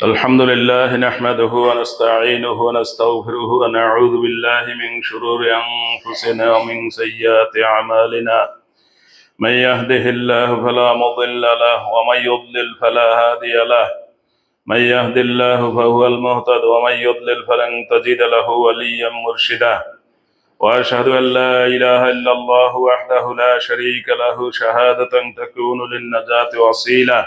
الحمد لله نحمده ونستعينه ونستغفره ونعوذ بالله من شرور أنفسنا ومن سيئات أعمالنا من يهده الله فلا مضل له ومن يضلل فلا هادي له من يهد الله فهو المهتد ومن يضلل فلن تجد له وليا مرشدا وأشهد أن لا إله إلا الله وحده لا شريك له شهادة تكون للنجاة وسيلة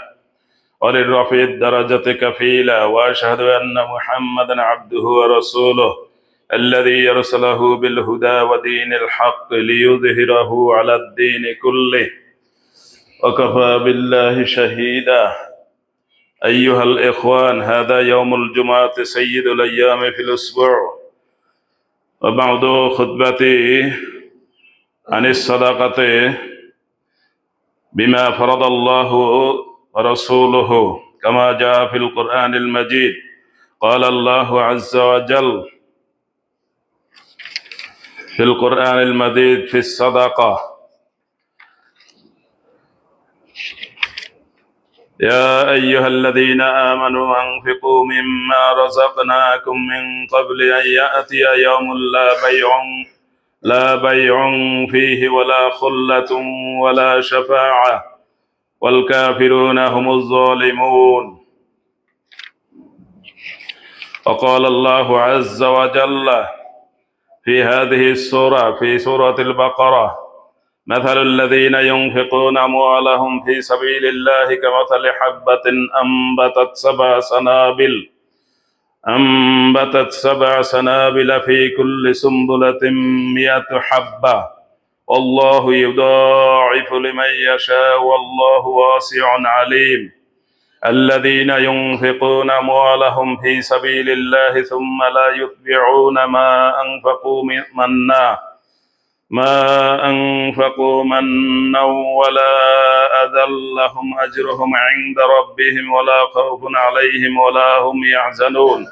وللرفع الدرجة كفيلا وأشهد أن محمدا عبده ورسوله الذي يرسله بالهدى ودين الحق ليظهره على الدين كله وكفى بالله شهيدا أيها الإخوان هذا يوم الجمعة سيد الأيام في الأسبوع وبعد خطبتي عن الصدقة بما فرض الله ورسوله كما جاء في القرآن المجيد قال الله عز وجل في القرآن المجيد في الصدقة يا أيها الذين آمنوا أنفقوا مما رزقناكم من قبل أن يأتي يوم لا بيع فيه ولا خلة ولا شفاعة والكافرون هم الظالمون وقال الله عز وجل في هذه السورة في سورة البقرة مثل الذين ينفقون أموالهم في سبيل الله كمثل حبة أنبتت سبع سنابل في كل سنبلة 100 حبة والله يضاعف لمن يشاء والله واسع عليم الذين ينفقون أموالهم في سبيل الله ثم لا يتبعون ما أنفقوا منا ولا أذى لهم أجرهم عند ربهم ولا خوف عليهم ولا هم يحزنون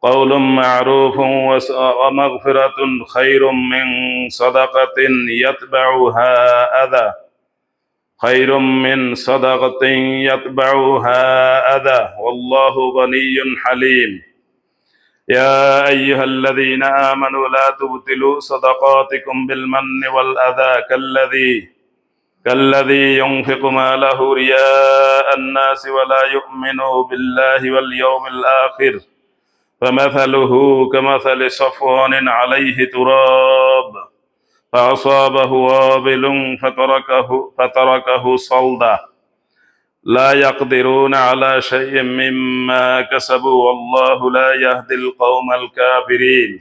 قول معروف ومغفرة خير من صدقة يتبعها أذى والله غني حليم يا أيها الذين آمنوا لا تبطلوا صدقاتكم بالمن والأذى كالذي ينفق ماله رياء الناس ولا يؤمن بالله واليوم الآخر فمثله كمثل صفوان عليه تراب فأصابه وابل فتركه صلدا لا يقدرون على شيء مما كسبوا والله لا يهدي القوم الكافرين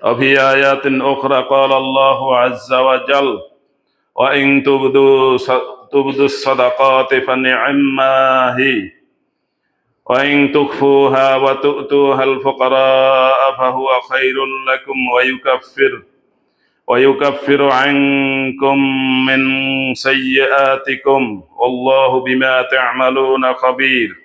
وفي آيات أخرى قال الله عز وجل وإن تبدوا الصدقات فنعما هي وإن تخفوها وتؤتوها الفقراء فهو خير لكم ويكفر عنكم من سيئاتكم والله بما تعملون خبير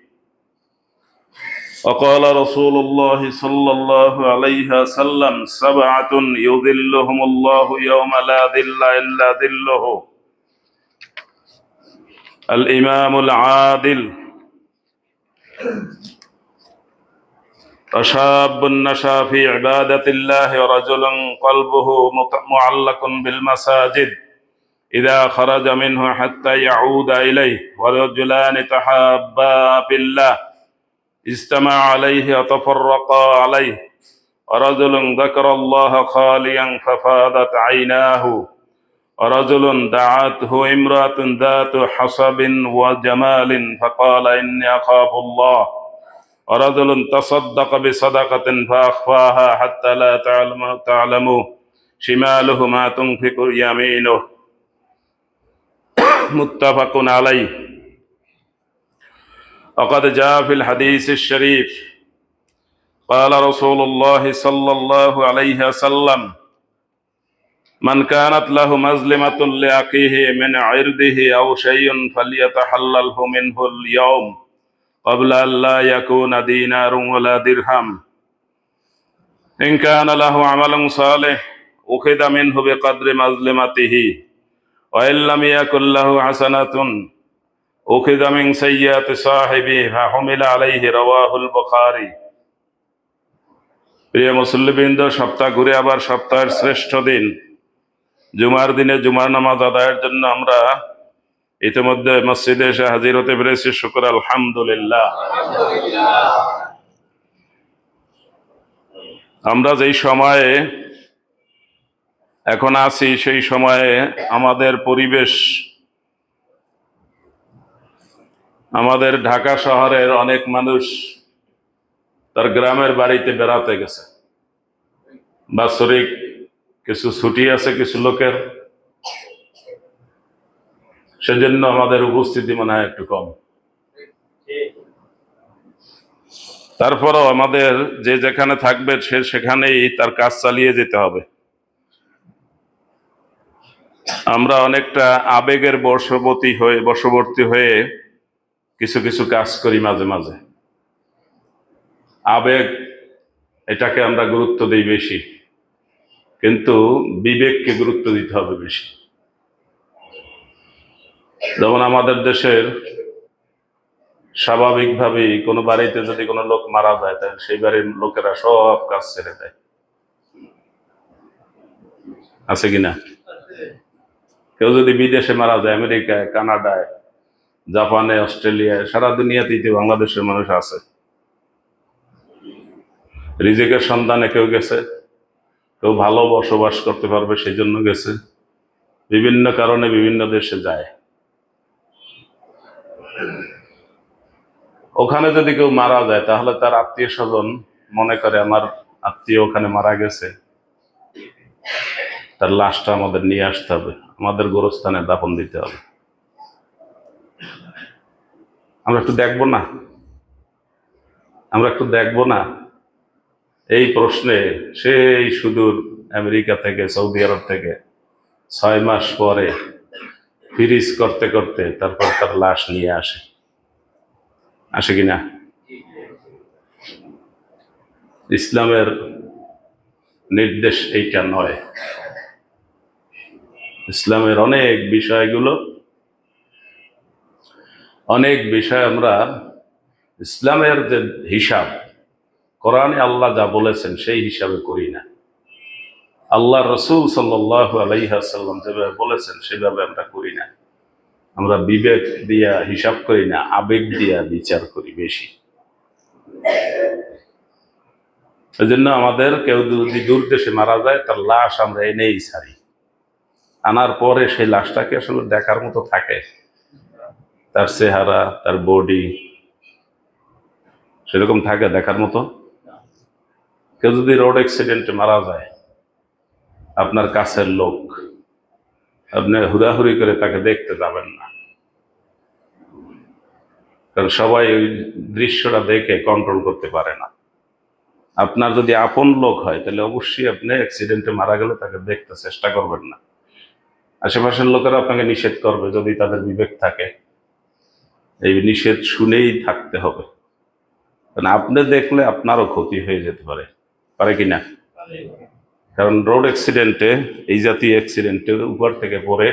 وقال رسول الله صلى الله عليه وسلم 7 يظلهم الله يوم لا ظل إلا ظله الإمام العادل وشاب نشأ في عبادة الله ورجل قلبه معلق بالمساجد إذا خرج منه حتى يعود إليه ورجلان تحابا في الله اجتمع عليه وتفرقا عليه ورجل ذكر الله خاليا ففاضت عيناه ورجل دعته امرأة ذات حصب وجمال فقال إني أخاف الله ورجل تصدق بصدقة فأخفاها حتى لا تعلموا شماله ما تنفق يمينه متفق عليه وقد جاء في الحديث الشريف قال رسول الله صلى الله عليه وسلم মান কানাত লাহু মাজলিমাতুন লিআখিহি মিন ইরদিহি আও শাইউন ফালিয়াতাহাল্লালহু মিনহুল ইয়াওম ক্বাবলা আল্লা ইয়াকুনা দীনারুন ওয়ালা দিরহাম। ইন কানা লাহু আমালুন সালিহ উখিযা মিনহু বিকদরি মাজলিমাতিহি ওয়া ইন লাম ইয়াকুল লাহু হাসানাতুন উখিযা মিন সাইয়্যাতি সাহিবিহি ফাহুমিলা আলাইহি। রাওয়াহুল বুখারী। প্রিয় মুসল্লিবৃন্দ, সপ্তাহ ঘুরে আবার সপ্তাহের শ্রেষ্ঠ দিন জুমার দিনে জুমার নামাজ আদায়ের জন্য আমরা ইতিমধ্যে মসজিদে এসে হাজির হতে পেরেছি। শুকর আলহামদুলিল্লাহ। আমরা যেই সময়ে এখন আছি সেই সময়ে আমাদের পরিবেশ, আমাদের ঢাকা শহরের অনেক মানুষ তার গ্রামের বাড়িতে বেড়াতে গেছে। বাৎসরিক কিছু ছুটি আছে কিছু লোকের, সেজন্য আমাদের উপস্থিতি মনে হয় একটু কম। তারপরও আমাদের যে যেখানে থাকবে সে সেখানেই তার কাজ চালিয়ে যেতে হবে। আমরা অনেকটা আবেগের বশবর্তী হয়ে কিছু কিছু কাজ করি মাঝে মাঝে। আবেগ, এটাকে আমরা গুরুত্ব দিই বেশি, কিন্তু বিবেককে গুরুত্ব দিতে হবে বেশি। যেমন আমাদের দেশের স্বাভাবিকভাবেই কোনো বাড়িতে যদি কোনো লোক মারা যায়, তাহলে সেই বাড়ির লোকেরা সব কাজ ছেড়ে দেয়, আছে কিনা? কেউ যদি বিদেশে মারা যায়, আমেরিকায়, কানাডায়, জাপানে, অস্ট্রেলিয়ায়, সারা দুনিয়াতেই তো বাংলাদেশের মানুষ আছে। রিজিকের সন্ধানে কেউ গেছে, কেউ ভালো বসবাস করতে পারবে সেই জন্য গেছে, বিভিন্ন কারণে বিভিন্ন দেশে যায়। ওখানে যদি কেউ মারা যায়, তাহলে তার আত্মীয় স্বজন মনে করে আমার আত্মীয় ওখানে মারা গেছে, তার লাশটা আমাদের নিয়ে আসতে হবে, আমাদের গোরস্থানে দাফন দিতে হবে। আমরা একটু দেখবো না? আমরা একটু দেখবো না? এই প্রশ্নে সেই সুদূর আমেরিকা থেকে, সৌদি আরব থেকে 6 মাস পরে ফ্রিজ করতে করতে তারপর তার লাশ নিয়ে আসে, আসে কিনা? ইসলামের নির্দেশ এইটা নয়। ইসলামের অনেক বিষয় আমরা ইসলামের যে হিসাব, কোরআনে আল্লাহ যা বলেছেন সেই হিসাবে করি না। আল্লাহ রসুল সাল্লাল্লাহু আলাইহি ওয়াসাল্লাম যেভাবে বলেছেন সেভাবে আমরা করি না। আমরা বিবেক দিয়া হিসাব করি না, আবেগ দিয়া বিচার করি বেশি। এই জন্য আমাদের কেউ যদি দূর দেশে মারা যায়, তার লাশ আমরা এনেই ছাড়ি। আনার পরে সেই লাশটাকে আসলে দেখার মতো থাকে, তার চেহারা, তার বডি সেরকম থাকে দেখার মতো? কেউ যদি রোড অ্যাক্সিডেন্টে মারা যায়, আপনার কাছের লোক, আপনি হুড়াহুড়ি করে তাকে দেখতে যাবেন না, কারণ সবাই ওই দৃশ্যটা দেখে কন্ট্রোল করতে পারে না। আপনার যদি আপন লোক হয়, তাহলে অবশ্যই আপনি অ্যাক্সিডেন্টে মারা গেলে তাকে দেখতে চেষ্টা করবেন না। আশেপাশের লোকেরা আপনাকে নিষেধ করবে, যদি তাদের বিবেক থাকে। এই নিষেধ শুনেই থাকতে হবে, কারণ আপনি দেখলে আপনারও ক্ষতি হয়ে যেতে পারে কিনা? কারণ রোড অ্যাক্সিডেন্টে, এই জাতীয় অ্যাক্সিডেন্টে উপর থেকে পড়ে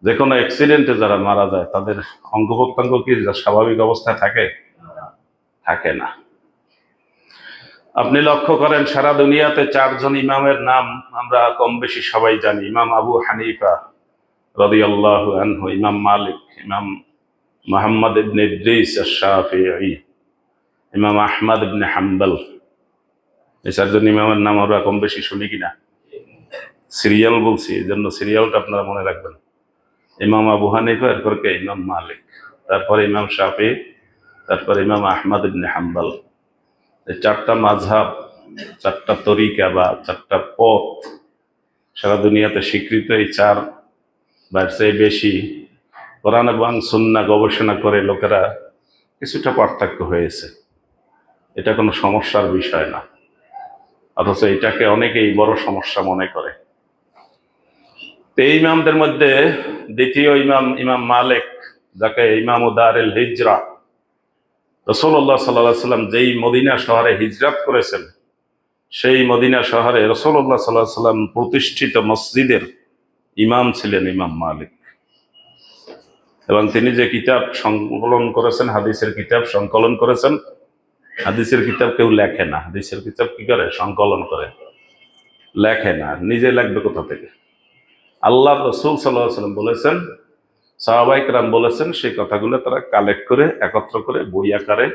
যে কোনো অ্যাক্সিডেন্টে যারা মারা যায়, তাদের অঙ্গ প্রত্যঙ্গ কি স্বাভাবিক অবস্থায় থাকে না। আপনি লক্ষ্য করেন, সারা দুনিয়াতে 4 জন ইমামের নাম আমরা কম বেশি সবাই জানি। ইমাম আবু হানিফা রাদিয়াল্লাহু আনহু, ইমাম মালিক, ইমাম মুহাম্মদ ইবনে ইদ্রিস আশ-শাফিঈ, ইমাম আহমদ ইবনে হাম্বল। এই 4 জন ইমামের নাম আমরা কম বেশি শুনি কিনা? সিরিয়াল বলছি, এই জন্য সিরিয়ালটা আপনারা মনে রাখবেন। ইমাম আবু হানিফা, এরপর কে? ইমাম মালিক, তারপরে ইমাম শাফি, তারপরে ইমাম আহমদ ইবনে হাম্বল। এই 4টা মাযহাব, 4টা তরিকা বা 4টা পথ সারা দুনিয়াতে স্বীকৃত। এই 4 বা চেয়ে বেশি কোরআন এবং সুন্নাহ গবেষণা করে লোকেরা কিছুটা পার্থক্য হয়েছে। এটা কোনো সমস্যার বিষয় না, অথচ এটাকে অনেকেই বড় সমস্যা মনে করে। তো এই ইমামদের মধ্যে দ্বিতীয় ইমাম ইমাম মালিক, যাকে ইমাম দারুল হিজরা, রাসূলুল্লাহ সাল্লাল্লাহু আলাইহি সাল্লাম যেই মদিনা শহরে হিজরত করেছেন, সেই মদিনা শহরে রাসূলুল্লাহ সাল্লাল্লাহু আলাইহি সাল্লাম প্রতিষ্ঠিত মসজিদের ইমাম ছিলেন ইমাম মালিক। এবং তিনি যে কিতাব সংকলন করেছেন, হাদিসের কিতাব সংকলন করেছেন, হাদিসের কিতাব কেউ লেখে না। হাদিসের কিতাব কি করে? সংকলন করে, লেখে না। নিজে লিখবে কোথা থেকে? আল্লাহ রাসূল সাল্লাল্লাহু আলাইহি সাল্লাম বলেছেন, সাহাবায়ে কেরাম বলেছেন, সেই কথাগুলো তারা কালেক্ট করে একত্র করে বই আকারে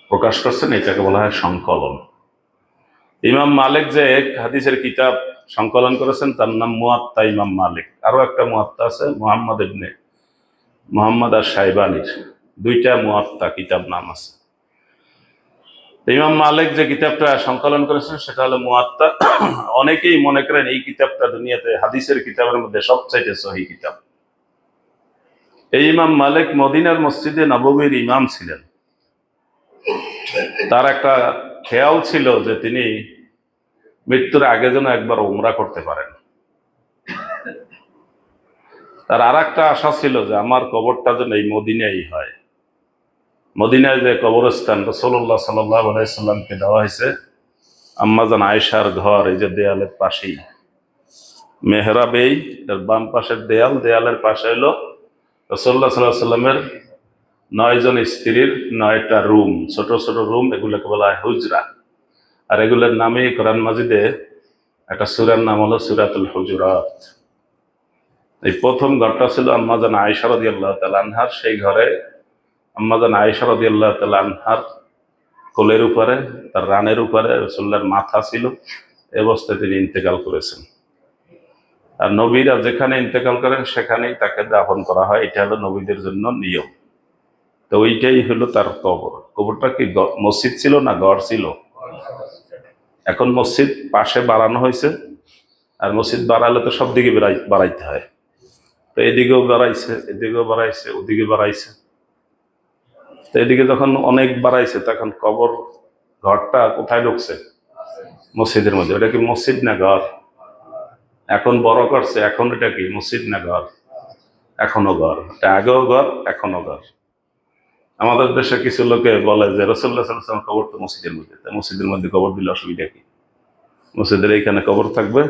প্রকাশ করছেন। এটাকে বলা হয় সংকলন। ইমাম মালিক যে হাদিসের কিতাব সংকলন করেছেন তার নাম মুয়াত্তা ইমাম মালিক। আরো একটা মুয়াত্তা আছে মুহাম্মদ ইবনে মুহাম্মদ আর শাইবানির, দুইটা মুয়াত্তা কিতাব নাম আছে। ইমাম মালিক যে কিতাবটা সংকলন করেছেন সেটা হলো মুয়াত্তা। অনেকেই মনে করেন এই কিতাবটা দুনিয়াতে হাদিসের কিতাবের মধ্যে সবচাইতে সহিহ কিতাব। এই ইমাম মালিক মদিনার মসজিদে নববীর ইমাম ছিলেন। তার একটা খেয়াল ছিল যে তিনি মৃত্যুর আগে যেন একবার উমরা করতে পারেন। তার আর একটা আশা ছিল যে আমার কবরটা যেন এই মদিনাই হয়। মদিনায় যে কবরস্থান রাসূলুল্লাহ সাল্লাল্লাহু আলাইহি সাল্লামকে দেওয়া হয়েছে, আম্মাজান আয়েশার ঘর এই যে দেয়ালের পাশেই মেহরাবেই, এর বাম পাশের দেয়াল, দেয়ালের পাশে হলো রাসূলুল্লাহ সাল্লাল্লাহু আলাইহি সাল্লামের 9 জন স্ত্রীর 9টা রুম, ছোট ছোট রুম, এগুলোকে বলা হয় হুজরা। আর এগুলোর নামে কোরআন মাজিদে একটা সূরার নাম হলো সূরাতুল হুজুরাত। এই প্রথম ঘরটা ছিল আম্মাজান আয়েশা রাদিয়াল্লাহু তাআলা আনহার। সেই ঘরে আম্মাজান আয়েশা রাদিয়াল্লাহু তাআলা আনহার কোলের উপরে, তার রানের উপরে রাসূলুল্লাহর মাথা ছিল। এই অবস্থায় তিনি ইন্তেকাল করেছেন। আর নবীরা যেখানে ইন্তেকাল করেন সেখানেই তাকে দাফন করা হয়। এটা হলো নবীদের জন্য নিয়ম। তো ওইটাই হলো তার কবর। কবরটা কি মসজিদ ছিল না ঘর ছিল? এখন মসজিদ পাশে বাড়ানো হয়েছে, আর মসজিদ বাড়ালে তো সব দিকে বাড়াইতে হয়। তো এদিকেও বাড়াইছে, এদিকেও বাড়াইছে, ওদিকে বাড়াইছে। তো এদিকে যখন অনেক বাড়াইছে তখন কবর ঘরটা কোথায় ঢুকছে? মসজিদের মধ্যে। ওটা কি মসজিদ না ঘর? এখন বড় করছে, এখন এটা কি মসজিদ না ঘর? এখনো ঘর। এটা আগেও ঘর, এখনো ঘর। আমাদের দেশে কিছু লোকে বলে যে রাসূলুল্লাহ সাল্লাল্লাহু আলাইহি ওয়াসাল্লাম কবর তো মসজিদের মধ্যে, তাই মসজিদের মধ্যে কবর দিলে অসুবিধা কি? মসজিদের এইখানে কবর থাকবে,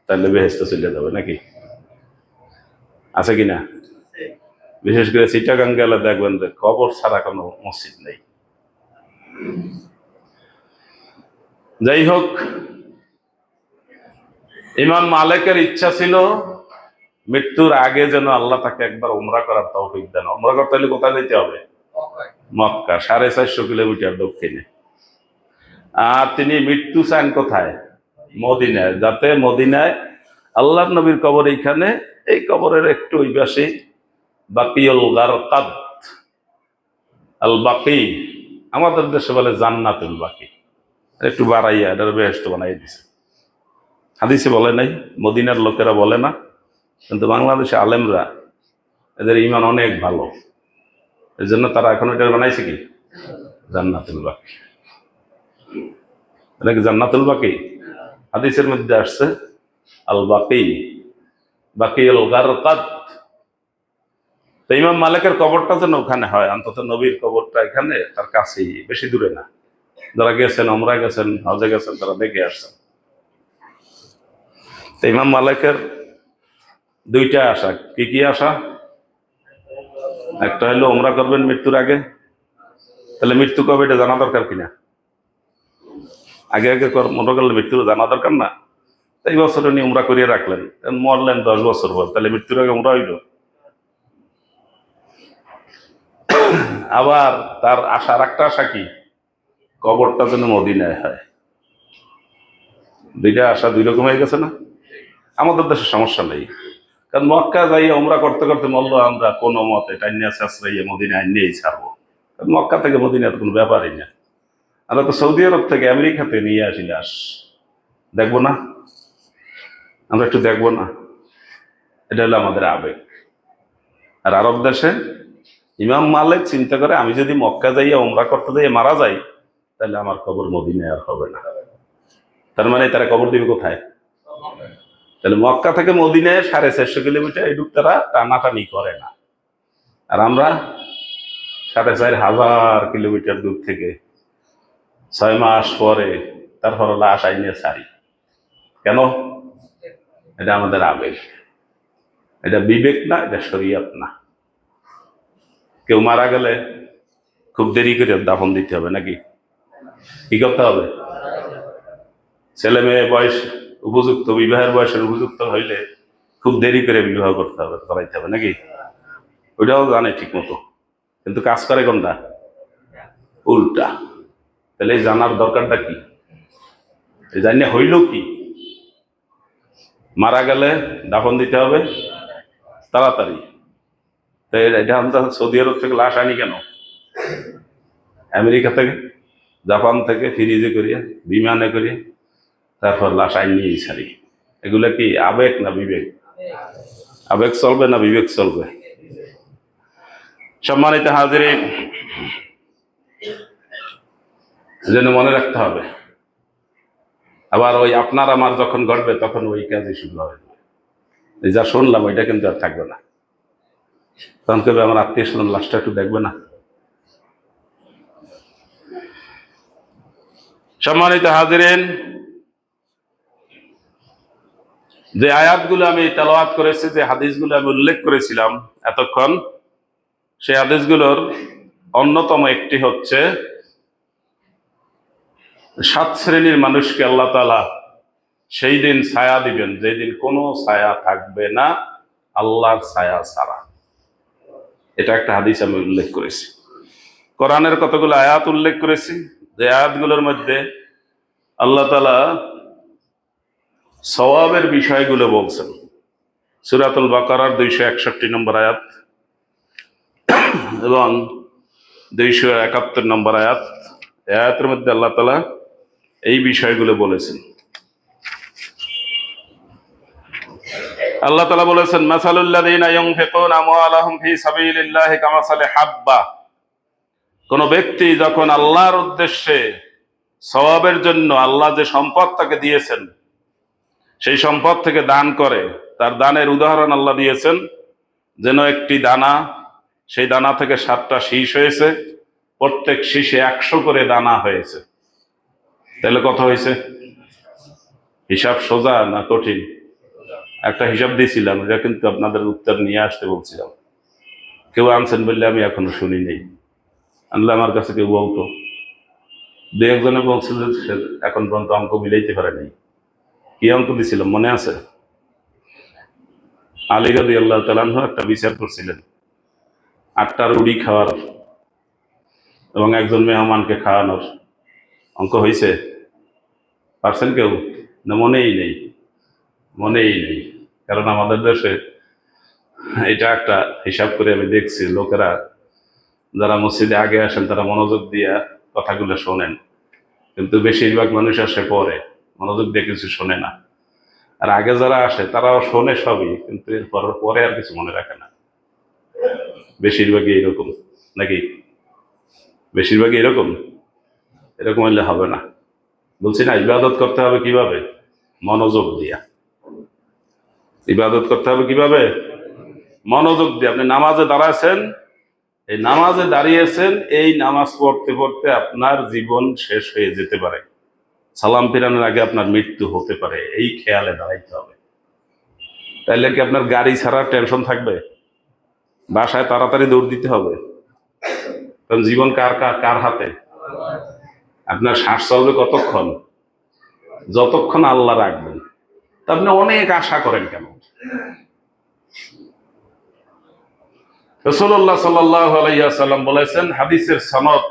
তাহলে বেহেশতে চলে যাবে নাকি? আছে কিনা? বিশেষ করে চিটাগাং গেলে দেখবেন যে কবর ছাড়া কোনো মসজিদ নেই। যাই হোক, ইমাম মালিকের ইচ্ছা ছিল মৃত্যুর আগে যেন আল্লাহ তাকে একবার উমরা করার তৌফিক দেন। উমরা করতে হলে কোথায় যেতে হবে? মক্কা, 450 কিলোমিটার দক্ষিণে। আর তিনি মৃত্যু চান কোথায়? মদিনায়। যাতে মদিনায় আল্লাহর নবীর কবর এইখানে, এই কবরের একটু ওই পাশে বাকিউল গারকাদ, আল বাকি, আমাদের দেশে বলে জান্নাতুল বাকি, একটু বাড়াইয়া এটার বেহেশত বানাই দিছে। হাদিসে বলে নাই, মদিনার লোকেরা বলে না, কিন্তু বাংলাদেশে আলেমরা, এদের ঈমান অনেক ভালো, এই জন্য তারা এখন এটা বানাইছে কি জান্নাতুল বাকি। এটা কি জান্নাতুল বাকি? হাদিসের মধ্যে আসছে আল বাকি, বাকিউল গারকাদ। তো ইমাম মালিকের কবরটা যেন ওখানে হয়, অন্তত নবীর কবরটা এখানে তার কাছেই, বেশি দূরে না। যারা গেছেন, ওমরা গেছেন, হজে গেছেন, তারা দেখে আসছেন। তো ইমাম মালিকের দুইটা আশা। কি কি আশা? একটা হলো ওমরা করবেন মৃত্যুর আগে। তাহলে মৃত্যু কবে এটা জানা দরকার কিনা? আগে আগে মনে করলে মৃত্যু জানা দরকার না? এই বছর উনি উমরা করিয়ে রাখলেন, মরলেন 10 বছর পর, তাহলে মৃত্যুর আগে উমরা হইল। আবার তার আশা, আর একটা আশা কি? কবরটা যেন মদিনায় হয়। দুইটা আশা দুই রকম হয়ে গেছে না? আমাদের দেশে সমস্যা নেই, কারণ মক্কা যাইয়া উমরা করতে করতে মল্ল আমরা কোনো মতে টাইনিয়া শেষরাইয়া মদিনায় নিয়েই ছাড়বো। কারণ মক্কা থেকে মদিনার কোনো ব্যাপারই না। আমরা তো সৌদি আরব থেকে আমেরিকাতে নিয়ে আসি লাশ, দেখবো না? আমরা একটু দেখবো না? এটা হলো আমাদের আবেগ। আর আরব দেশে ইমাম মালিক চিন্তা করে, আমি যদি মক্কা যাইয়া উমরা করতে যাইয়া মারা যাই, তাহলে আমার কবর মদিনায় আর হবে না। তার মানে তারা কবর দিবে কোথায়? তাহলে মক্কা থেকে মদিনায় 450 কিলোমিটার, এটুক তারা টানাটানি করে না। আর আমরা 4,500 কিলোমিটার দূর থেকে 6 মাস পরে তারপর লাশ আইনে ছাড়ি। কেন? এটা আমাদের আবেগ, এটা বিবেক না, এটা শরীয়ত না। কেউ মারা গেলে খুব দেরি করে দাফন দিতে হবে নাকি? কি করতে হবে? ছেলে মেয়ে বয়স উপযুক্ত, বিবাহের বয়সের উপযুক্ত হইলে খুব দেরি করে বিবাহ করতে হবে, করাইতে হবে নাকি? ওইটাও জানে ঠিক মতো, কিন্তু কাজ করে কোনটা? উল্টা। তাহলে এই জানার দরকারটা কি? এই জানি হইল কি? মারা গেলে দাফন দিতে হবে তাড়াতাড়ি। তাই এটা আমরা সৌদি আরব থেকে লাশ আনি কেন? আমেরিকা থেকে, জাপান থেকে, ফ্রিজে করিয়া, বিমানে করিয়া, তারপর লাশ আইন নিয়েই ছাড়ি। এগুলা কি আবেগ না বিবেক? আবেগ চলবে না বিবেক চলবে? সম্মানিত হাজিরিন, যেন মনে রাখতে হবে। আবার ওই আপনার আমার যখন ঘটবে তখন ওই কাজই শুরু হবে। যা শুনলাম ওইটা কিন্তু আর থাকবে না। তখন কেবে আমার আত্মীয় স্বজন লাশটা একটু দেখবে না? সম্মানিত হাজিরিন, যে আয়াতগুলো আমি তেলাওয়াত করেছি, যে হাদিসগুলো আমি উল্লেখ করেছিলাম এতক্ষণ, সেই হাদিসগুলোর অন্যতম একটি হচ্ছে 7 শ্রেণীর মানুষকে আল্লাহ তাআলা সেই দিন ছায়া দিবেন, যেই দিন কোনো ছায়া থাকবে না আল্লাহর ছায়া ছাড়া। এটা একটা হাদিস আমি উল্লেখ করেছি। কোরআনের কতগুলো আয়াত উল্লেখ করেছি, যে আয়াতগুলোর মধ্যে আল্লাহ তাআলা সওয়াবের বিষয়গুলো বলছেন। সূরাতুল বাকারার 261 নম্বর আয়াত এবং 271 নম্বর আয়াত, এই আয়াতের মধ্যে আল্লাহ তাআলা এই বিষয়গুলো বলেছেন। আল্লাহ তাআলা বলেছেন, মাসালুল্লাযীনা ইউনফিকুনা আমওয়ালাহুম ফী সাবিলিল্লাহি কামাসালি হাব্বা। কোন ব্যক্তি যখন আল্লাহর উদ্দেশ্যে সওয়াবের জন্য আল্লাহ যে সম্পদ তাকে দিয়েছেন সেই সম্পদ থেকে দান করে, তার দানের উদাহরণ আল্লাহ দিয়েছেন যেন একটি দানা, সেই দানা থেকে 7টা শীষ হয়েছে, প্রত্যেক শীষে 100 করে দানা হয়েছে। তাহলে কত হয়েছে? হিসাব সোজা না কঠিন? একটা হিসাব দিয়েছিলাম, এটা কিন্তু আপনাদের উত্তর নিয়ে আসতে বলছিলাম। কেউ আনছেন বললে আমি এখনো শুনি নেই, আনলে আমার কাছে কেউ বলতো। 2-1 জনে বলছিল, সে এখন পর্যন্ত অঙ্ক মিলাইতে পারে নাই। কি অঙ্ক দিছিলাম মনে আছে? আলী রাদিয়াল্লাহু তাআলা আনহু একটা বিচার করছিলেন 8টা রুটি খাওয়ার এবং একজন মেহমানকে খাওয়ানোর। অঙ্ক হয়েছে? পারছেন কেউ? না মনেই নেই? মনেই নেই, কারণ আমাদের দেশে এটা একটা হিসাব করে আমি দেখছি, লোকেরা যারা মসজিদে আগে আসেন তারা মনোযোগ দিয়ে কথাগুলো শোনেন, কিন্তু বেশিরভাগ মানুষ আসে পরে, মনোযোগ দিয়ে কিছু শোনে না। আর আগে যারা আসে তারাও শোনে সবই, কিন্তু এরপর পরে আর কিছু মনে রাখে না। বেশিরভাগই এরকম নাকি? বেশিরভাগই এরকম। এরকম হলে হবে না। বলছি না, ইবাদত করতে হবে কিভাবে? মনোযোগ দিয়া। ইবাদত করতে হবে কিভাবে? মনোযোগ দিয়ে। আপনি নামাজে দাঁড়াচ্ছেন, এই নামাজে দাঁড়িয়েছেন, এই নামাজ পড়তে পড়তে আপনার জীবন শেষ হয়ে যেতে পারে, সালাম ফিরানোর আগে আপনার মৃত্যু হতে পারে, এই খেয়ালে দাঁড়াইতে হবে। তাইলে কি আপনার গাড়ি ছাড়ার টেনশন থাকবে? বাসায় তাড়াতাড়ি দৌড় দিতে হবে, কারণ জীবন কার কার কার হাতে? আপনার শ্বাস চলবে কতক্ষণ? যতক্ষণ আল্লাহ রাখবেন। তা আপনি অনেক আশা করেন কেন? রাসূলুল্লাহ সাল্লাল্লাহু আলাইহি ওয়াসাল্লাম বলেছেন, হাদিসের সনদ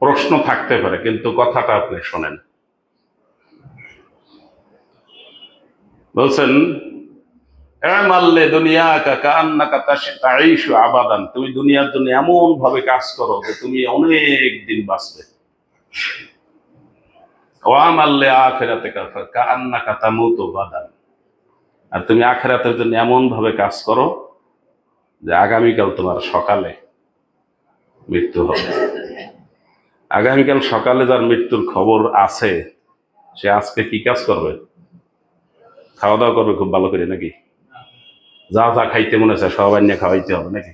প্রশ্ন থাকতে পারে, কিন্তু কথাটা আপনি শোনেন। বলছেন, আমাল্লে দুনিয়াকা কাআন্নাকা তাঈশু আবাদান, তুমি দুনিয়ার জন্য এমন ভাবে কাজ করো যে তুমি অনেক দিন বাঁচবে। ওয়া আমাল্লে আখিরাতিকা কাআন্নাকা তামুতু গাদান, আর তুমি আখিরাতের জন্য এমন ভাবে কাজ করো যে আগামীকাল তোমার সকালে মৃত্যু হবে। আগামীকাল সকালে যার মৃত্যুর খবর আছে, সে আজকে কি কাজ করবে? খাওয়া দাওয়া করবে খুব ভালো করে নাকি? যা যা খাইতে মনে চায় সব আনিয়ে খাওয়াইতে হবে নাকি?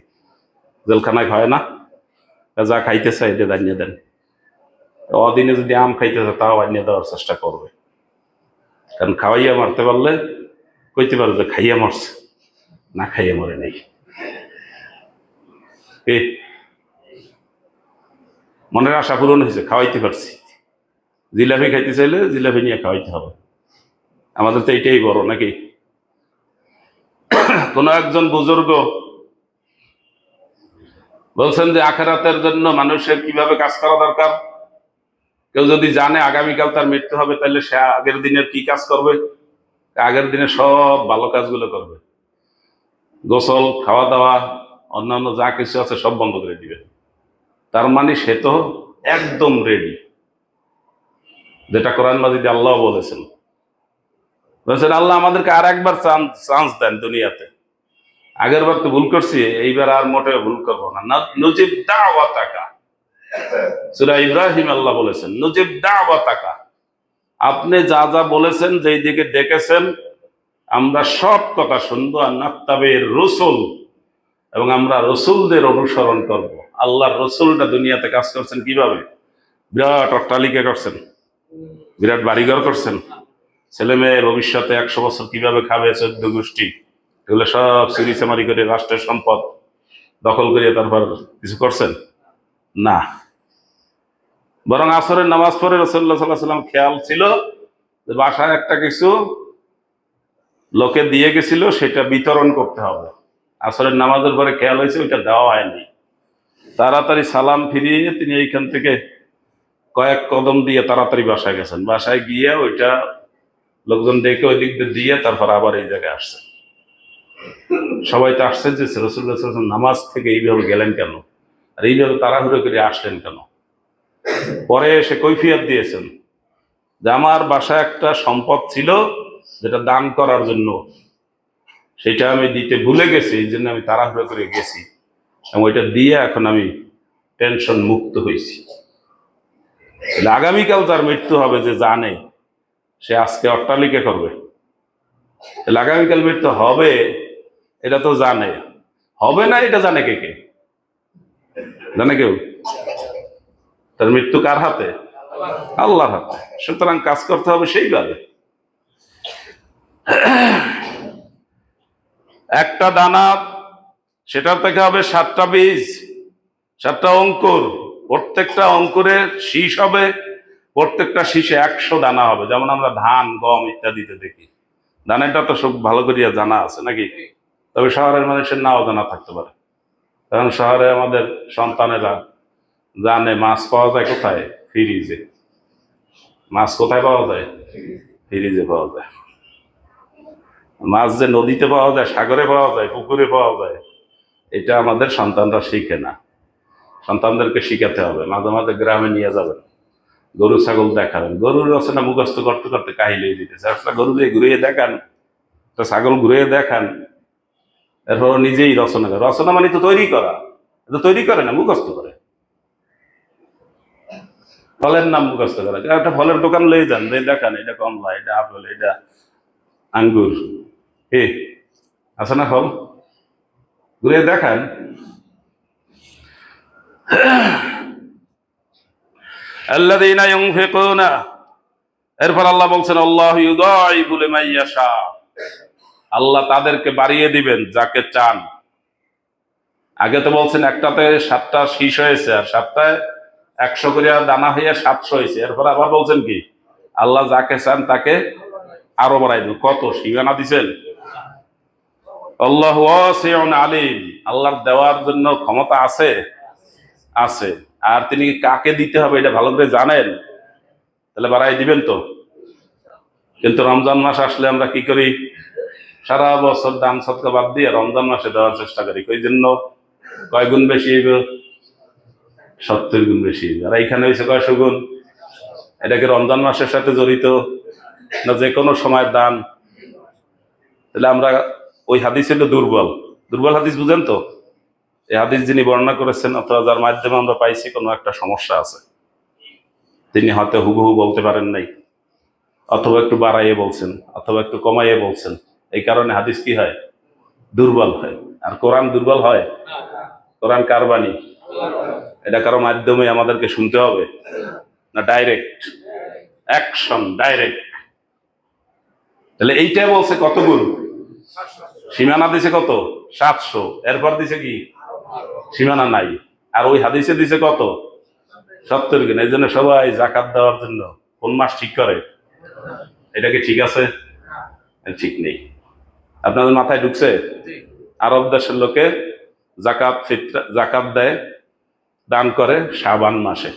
জেলখানায় খাওয়ায় না? যা খাইতে চাই এটা আনিয়ে দেন। অদিনে যদি আম খাইতে চায় তাও আনিয়ে দেওয়ার চেষ্টা করবে, কারণ খাওয়াইয়া মারতে পারলে কইতে পারবে যে খাইয়া মরছে, না খাইয়া মরে নেই। মনের আশা পূরণ হয়েছে, খাওয়াইতে পারছি। জিলাপি খাইতে চাইলে জিলাপি নিয়ে খাওয়াইতে হবে। আমাদের তো এইটাই বড় নাকি? কোন একজন বুজুর্গ বলছেন যে আখেরাতের জন্য মানুষের কিভাবে কাজ করা দরকার। কেউ যদি জানে আগামীকাল তার মৃত্যু হবে, তাহলে সে আগের দিনের কি কাজ করবে? আগের দিনে সব ভালো কাজগুলো করবে। গোসল, খাওয়া দাওয়া, অন্যান্য যা কিছু আছে সব বন্ধ করে দিবে। তার মানে সে তো একদম রেডি, যেটা কোরআন মাজিদে আল্লাহ বলেছেন আল্লাহ আমাদেরকে আর একবার চান্স দেন দুনিয়াতে। আগের বার তো ভুল করছি, এইবার আর মোটে ভুল করবো না। নুজিব দাওয়াতাকা, সূরা ইব্রাহিম আল্লাহ বলেছেন নুজিব দাওয়াতাকা, আপনি যা যা বলেছেন, যেই দিকে ডেকেছেন আমরা সব কথা শুনবো। আর নাত্তাবির রসুল, এবং আমরা রসুলদের অনুসরণ করব। আল্লাহর রসুলটা দুনিয়াতে কাজ করছেন কিভাবে? বিরাট অট্টালিকা করছেন, বিরাট বাড়িঘর করছেন, ছেলে মেয়ে ভবিষ্যতে 100 বছর কিভাবে খাবে, 14 গোষ্ঠী, এগুলো সব চুরি চামারি করে রাষ্ট্রের সম্পদ দখল করিয়ে তারপর কিছু করছেন না। বরং আসরের নামাজ পড়ে রাসূলুল্লাহ সাল্লাল্লাহু আলাইহি ওয়াসাল্লাম খেয়াল ছিল যে বাসায় একটা কিছু লোকে দিয়ে গেছিল, সেটা বিতরণ করতে হবে। আসরের নামাজের পরে খেয়াল হয়েছে ওইটা দেওয়া হয়নি। তাড়াতাড়ি সালাম ফিরিয়ে তিনি এইখান থেকে কয়েক কদম দিয়ে তাড়াতাড়ি বাসায় গেছেন। বাসায় গিয়ে ওইটা লোকজন ডেকে ওই দিক দিয়ে দিয়ে তারপর আবার এই জায়গায় আসছেন। সবাই তো আশ্চর্য যে রাসূলুল্লাহ সাল্লাল্লাহু আলাইহি ওয়াসাল্লাম নামাজ থেকে এইভাবে গেলেন কেন, আর এইভাবে তাড়াহুড়ো করে আসলেন কেন? পরে এসে কৈফিয়ত দিয়েছেন যে আমার বাসায় একটা সম্পদ ছিল যেটা দান করার জন্য, সেটা আমি দিতে ভুলে গেছি, এই জন্য আমি তাড়াহুড়ো করে গেছি, এবং ওইটা দিয়ে এখন আমি টেনশন মুক্ত হয়েছি। আগামীকাল তার মৃত্যু হবে, যে জানে সে আজকে অট্টালিকা করবে। আগামীকাল মৃত্যু হবে এটা তো জানে, হবে না এটা জানে কে? কে জানে? কেউ? তার মৃত্যু কার হাতে? আল্লাহর হাতে। সুতরাং কাজ করতে হবে সেইভাবে। একটা দানা, সেটার থেকে হবে 7টা বীজ, 7টা অঙ্কুর। প্রত্যেকটা অঙ্কুরের শীষ হবে, প্রত্যেকটা শীষে 100 দানা হবে। যেমন আমরা ধান, গম ইত্যাদিতে দেখি। ধানেরটা তো সব ভালো করিয়া জানা আছে নাকি? তবে শহরের মানুষের নাও জানা থাকতে পারে, কারণ শহরে আমাদের সন্তানেরা জানে মাছ পাওয়া যায় কোথায়? ফ্রিজে। মাছ কোথায় পাওয়া যায়? ফ্রিজে পাওয়া যায়। মাছ যে নদীতে পাওয়া যায়, সাগরে পাওয়া যায়, পুকুরে পাওয়া যায়, এটা আমাদের সন্তানরা শিখে না। সন্তানদেরকে শিখাতে হবে। মাঝে মাঝে গ্রামে নিয়ে যাবেন, গরু ছাগল দেখাবেন। গরুর রচনা মুখস্থ করতে করতে কাহিল হয়ে দিতেছে। একটা গরু দিয়ে ঘুরিয়ে দেখান, একটা ছাগল ঘুরিয়ে দেখান, এরপর নিজেই রচনা করে। রচনা মানে তো তৈরি করা, এটা তৈরি করে না, মুখস্থ করে। ফলের নাম মুখস্থ করা, একটা ফলের দোকান লয়ে যান, দেখান এটা কমলা, এটা আপেল, এটা আঙ্গুর, আছে না ফল, ঘুরিয়ে দেখান। আল্লাযীনা ইউনফিকুনা, এরপর আল্লাহ বলছেন আল্লাহু ইউদাইফু লিমান ইয়াশা, আল্লাহ তাদেরকে বাড়িয়ে দিবেন যাকে চান। আগে তো বলছেন একটাতে 7টা শীষ হয়েছে, আর 7টায় 100 করে দানা হইয়া 700 হয়েছে। এরপর আবার বলছেন কি, আল্লাহ যাকে চান তাকে আরো বাড়াই দেন। কত সীমানা দিচ্ছেন? আল্লাহু ওয়াসিউন আলিম, আল্লাহর দেওয়ার জন্য ক্ষমতা আছে, আছে। আর তিনি কাকে দিতে হবে এটা ভালো করে জানেন, তাহলে বাড়াই দিবেন তো। কিন্তু রমজান মাস আসলে আমরা কি করি? সারা বছর দান সদকা বাদ দিয়ে রমজান মাসে দেওয়ার চেষ্টা করি। ওই জন্য কয় গুণ বেশি হইবে? 70 গুণ বেশি হইবে। আর এইখানে হয়েছে 100 গুণ। এটাকে রমজান মাসের সাথে জড়িত না যে কোনো সময় দান? তাহলে আমরা ওই হাদিস হলো দুর্বল। দুর্বল হাদিস বুঝেন তো? এই হাদিস যিনি বর্ণনা করেছেন অথবা যার মাধ্যমে আমরা পাইছি কোনো একটা সমস্যা আছে, তিনি হয়তো হুবহু বলতে পারেন নাই, অথবা একটু বাড়াইয়ে বলছেন, অথবা একটু কমাইয়ে বলছেন। এই কারণে হাদিস কি হয়? দুর্বল হয়। আর কোরআন দুর্বল হয়? কোরআন কার বাণী? এটা কারো মাধ্যমে আমাদেরকে শুনতে হবে না? Direct action, direct. তাহলে এইটাই বলছে কত গুণ? সীমানা দিছে কত? 700। এরপর দিছে কি? সীমানা নাই। আর ওই হাদিসে দিছে কত? 70 গুণ। এই জন্য সবাই জাকাত দেওয়ার জন্য কোন মাস ঠিক করে? এটা কি ঠিক আছে? ঠিক নেই। আপনাদের মাথায় ঢুকছে? আরব দেশের লোকে জাকাত দেয়, দান করে শাবান মাসে।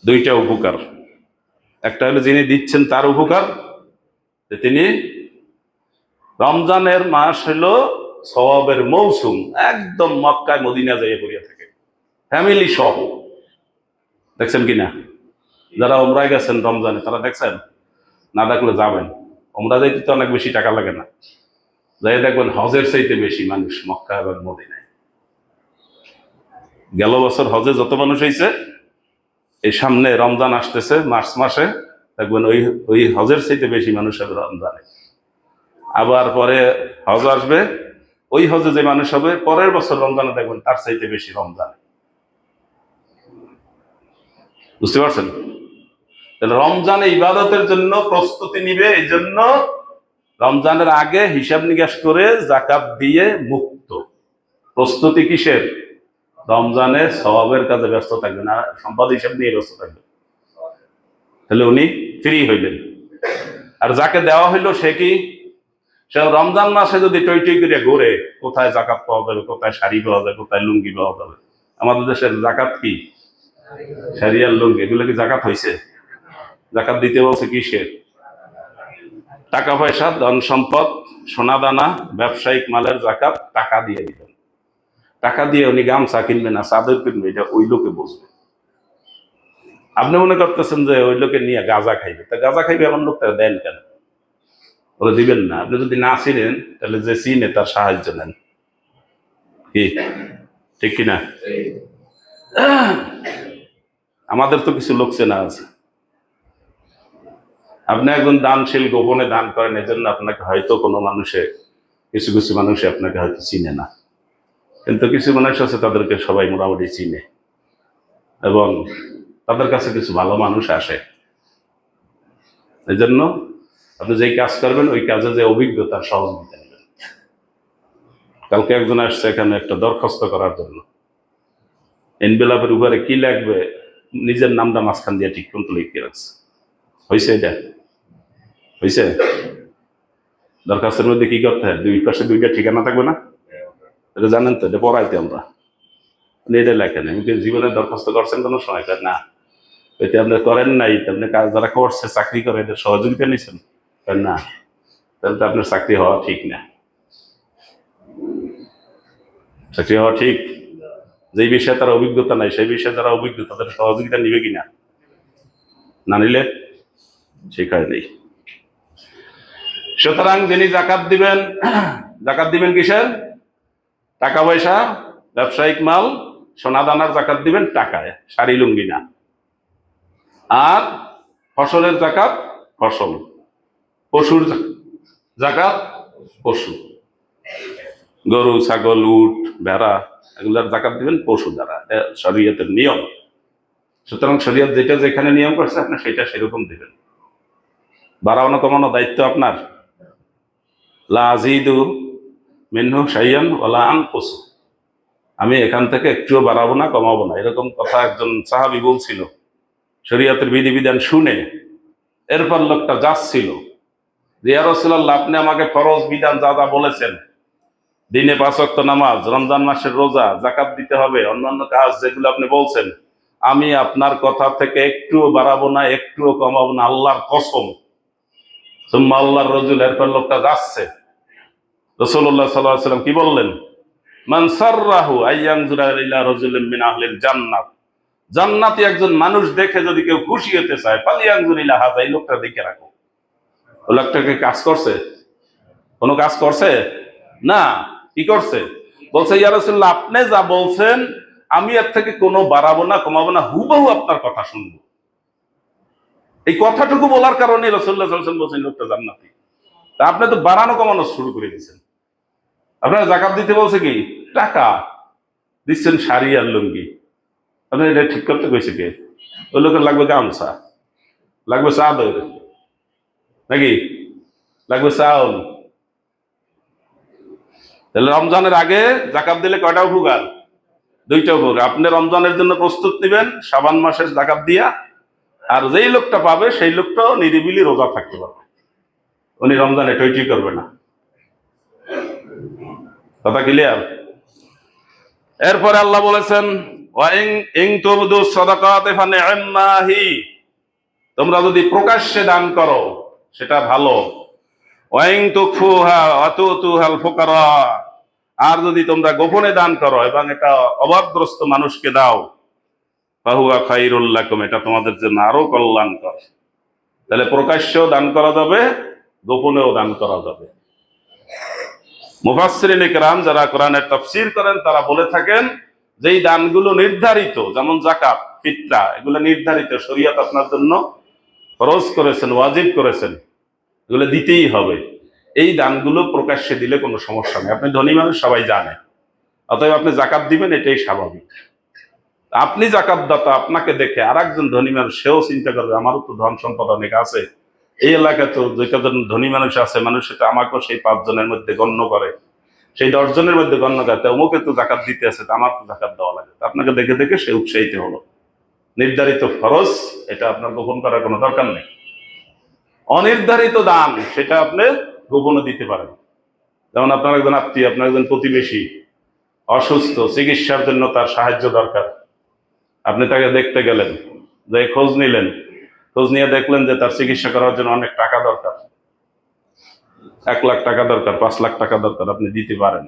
দুইটা উপকার। একটা হলো যিনি দিচ্ছেন তার উপকার, যে তিনি রমজানের মাস হলো সওয়াবের মৌসুম, একদম মক্কায় মদিনা যাইয়ে পড়িয়া থাকে ফ্যামিলি সহ। দেখছেন কিনা? যারা ওমরায় গেছেন রমজানে তারা দেখছেন? না দেখলে যাবেন। ওমরা যাইতে তো অনেক বেশি টাকা লাগে না, যাই দেখবেন হজের চাইতে বেশি মানুষ মক্কা এবং মদিনায়। গেল বছর হজে যত মানুষ হয়েছে, এই সামনে রমজান আসতেছে মার্চ মাসে, দেখবেন ওই ওই হজের চাইতে বেশি মানুষ হবে রমজানে। আবার পরে হজ আসবে, ওই হজে যে মানুষ হবে পরের বছর রমজানে দেখবেন তার চাইতে বেশি রমজানে। বুঝতে পারছেন? তাহলে রমজানে ইবাদতের জন্য প্রস্তুতি নিবে, এই জন্য রমজানের আগে হিসাব নিকাশ করে জাকাত দিয়ে মুক্ত। প্রস্তুতি কিসের? রমজানে সওয়াবের কাজে ব্যস্ত থাকবে না, সম্পদ হিসাব নিয়ে ব্যস্ত থাকবে। তাহলে উনি ফ্রি হইলেন। আর যাকে দেওয়া হইলো সে কি? সে রমজান মাসে যদি টই টই করে ঘুরে, কোথায় জাকাত পাওয়া যাবে, কোথায় শাড়ি পাওয়া যাবে, কোথায় লুঙ্গি পাওয়া যাবে। আমাদের দেশের জাকাত কি? শাড়ি আর লুঙ্গি, এগুলো কি জাকাত হয়েছে? জাকাত দিতে বলছে কিসের? টাকা পয়সা, ধন সম্পদ, সোনা দানা, ব্যবসায়িক মালের জাকাত টাকা দিয়ে দিবেন। টাকা দিয়ে উনি গামছা কিনবে না চাদর কিনবে, এটা ওই লোকে বুঝবে। আপনি মনে করতেছেন যে ওই লোকে নিয়ে গাঁজা খাইবে, তা গাঁজা খাইবে এমন লোকটা দেন কেন? ওরা দিবেন না। আপনি যদি না চিনেন তাহলে যে চিনে তার সাহায্য নেন। কি ঠিক কিনা? আমাদের তো কিছু লোক চেনা আছে। আপনি একজন দানশীল, গোপনে দান করেন, এজন্য আপনাকে হয়তো কোনো মানুষে, কিছু কিছু মানুষে আপনাকে হয়তো চিনে না, কিন্তু কিছু মানুষ আছে তাদেরকে সবাই মোটামুটি চিনে, এবং তাদের কাছে কিছু ভালো মানুষ আসে। এই জন্য আপনি যেই কাজ করবেন ওই কাজে যে অভিজ্ঞতার সহযোগিতা নেবেন। কালকে একজন আসছে এখানে একটা দরখাস্ত করার জন্য, এনভেলপের উপরে কি লাগবে নিজের নামটা মাঝখান দিয়ে ঠিক মতো লিখে রাখছে। হয়েছে? এটা হয়েছে? দরখাস্তের মধ্যে কি করতে হয়? দুই পাশে দুইটা ঠিকানা থাকবে না? এটা জানেন তো, এটা পড়াইতে আমরা। এটা লেখেন। আমি জীবনে দরখাস্ত করছেন কোনো সময়? না। এতে আপনি করেন নাই, আপনি যারা করছে চাকরি করে এদের সহযোগিতা নিচ্ছেন না, তাহলে তো আপনার চাকরি হওয়া ঠিক না। চাকরি হওয়া ঠিক, যেই বিষয়ে তার অভিজ্ঞতা নাই সেই বিষয়ে যারা অভিজ্ঞ তাদের সহযোগিতা নিবে কিনা? না নিলে শিখায় নেই। সুতরাং যিনি জাকাত দিবেন, জাকাত দিবেন কিসের? টাকা পয়সা, ব্যবসায়িক মাল, সোনা দানার জাকাত দিবেন টাকায়, শাড়ি লুঙ্গি না। আর ফসলের জাকাত ফসল, পশুর জাকাত পশু, গরু, ছাগল, উট, ভেড়া, এগুলার জাকাত দিবেন পশু দ্বারা। শরীয়তের নিয়ম। সুতরাং শরীয়ত যেটা যেখানে নিয়ম করছে আপনি সেটা সেরকম দিবেন। বাড়ানো কমানো দায়িত্ব আপনার। লা আজিদু মিনহু শাইয়ান ওয়ালা আনকুসু, আমি এখান থেকে একটুও বাড়াবো না কমাবো না, এরকম কথা একজন সাহাবী বলছিল। শরীয়তের বিধিবিধান শুনে এরপর লোকটা যাচ্ছিল যে ইয়া রাসূলুল্লাহ, আপনি আমাকে ফরজ বিধান যা যা বলেছেন, দিনে 5 ওয়াক্ত নামাজ, রমজান মাসের রোজা, জাকাত দিতে হবে, অন্যান্য কাজ যেগুলো আপনি বলছেন, আমি আপনার কথা থেকে একটুও বাড়াবো না, একটুও কমাবো না, আল্লাহর কসম। সুম্মা আল্লাহর রাসূল, এরপর লোকটা যাচ্ছে। রাসূলুল্লাহ সাল্লাল্লাহু আলাইহি ওয়াসাল্লাম কি বললেন? মান সাররাহু আইয়ানজুরা ইলা রাজুলিন মিন আহলিল জান্নাত, জান্নাতি একজন মানুষ দেখে যদি কেউ খুশি হতে চায়, ফালিয়ানজুর ইলা হাযা, এই লোকটা দেখে রাখো। ওই লোকটাকে কাজ করছে? কোনো কাজ করছে না। কি করছে? বলছে ইয়া রাসূলুল্লাহ, আপনি যা বলছেন আমি এর থেকে কোনো বাড়াবো না কমাবো না, হুবহু আপনার কথা শুনবো। এই কথাটুকু বলার কারণে রাসূলুল্লাহ সাল্লাল্লাহু আলাইহি ওয়াসাল্লাম বলেছেন লোকটা জান্নাতি। তা আপনি তো বাড়ানো কমানো শুরু করে দিয়েছেন। আপনারা যাকাত দিতে বলছে কি টাকা দিচ্ছেন, শাড়ি আর লুঙ্গি। আপনার এটা ঠিক করতে কইছে কে? ওই লোকের লাগবে গামছা, লাগবে চাদর, নাকি লাগবে চাউল। তাহলে রমজানের আগে যাকাত দিলে কয়টা উপকার? দুইটা উপকার। আপনি রমজানের জন্য প্রস্তুত নেবেন শাবান মাসে যাকাত দিয়া, আর যেই লোকটা পাবে সেই লোকটাও নিরিবিলি রোজা থাকতে পারবে, উনি রমজানে টইটি করবে না। কথা ক্লিয়ার? এরপরে আল্লাহ বলেছেন তোমরা যদি প্রকাশ্যে দান করো সেটা ভালো, আর যদি তোমরা গোপনে দান করো এবং এটা অভাবগ্রস্ত মানুষকে দাও, ফাহুয়া খায়রুল লাকুম, এটা তোমাদের জন্য আরো কল্যাণকর। তাহলে প্রকাশ্যেও দান করা যাবে, গোপনেও দান করা যাবে। মুফাসসিরিন ইকরাম যারা কোরআনের তাফসীর করেন তারা বলে থাকেন যে এই দানগুলো নির্ধারিত, যেমন যাকাত, ফিতরা, এগুলো নির্ধারিত, শরীয়ত আপনার জন্য ফরজ করেছেন, ওয়াজিব করেছেন, এগুলো দিতেই হবে। এই দানগুলো প্রকাশ্যে দিলে কোনো সমস্যা নেই। আপনি ধনী মানুষ, সবাই জানে, অতএব আপনি যাকাত দিবেন, এটাই স্বাভাবিক। আপনি যাকাত দাতা, আপনাকে দেখে আর একজন ধনী মানুষ সেও চিন্তা করবে আমারও তো ধন সম্পদ অনেক আছে, এই এলাকায় তো যে কজন ধনী মানুষ আছে, মানুষ সেটা আমাকেও সেই 5 জনের মধ্যে গণ্য করে, সেই 10 জনের মধ্যে গণ্য করে, অমুকে তো যাকাত দিতে আছে, আমার তো যাকাত দেওয়া লাগে। আপনাকে দেখে দেখে সে উৎসাহিত হলো। নির্ধারিত ফরজ, এটা আপনার গোপন করার কোনো দরকার নেই। অনির্ধারিত দান সেটা আপনি গোপনে দিতে পারেন। যেমন আপনার একজন আত্মীয়, আপনার একজন প্রতিবেশী অসুস্থ, চিকিৎসার জন্য তার সাহায্য দরকার, আপনি তাকে দেখতে গেলেন, যে খোঁজ নিলেন, খোঁজ নিয়ে দেখলেন যে তার চিকিৎসা করার জন্য অনেক টাকা দরকার, 1 লাখ টাকা দরকার, 5 লাখ টাকা দরকার, আপনি দিতে পারেন।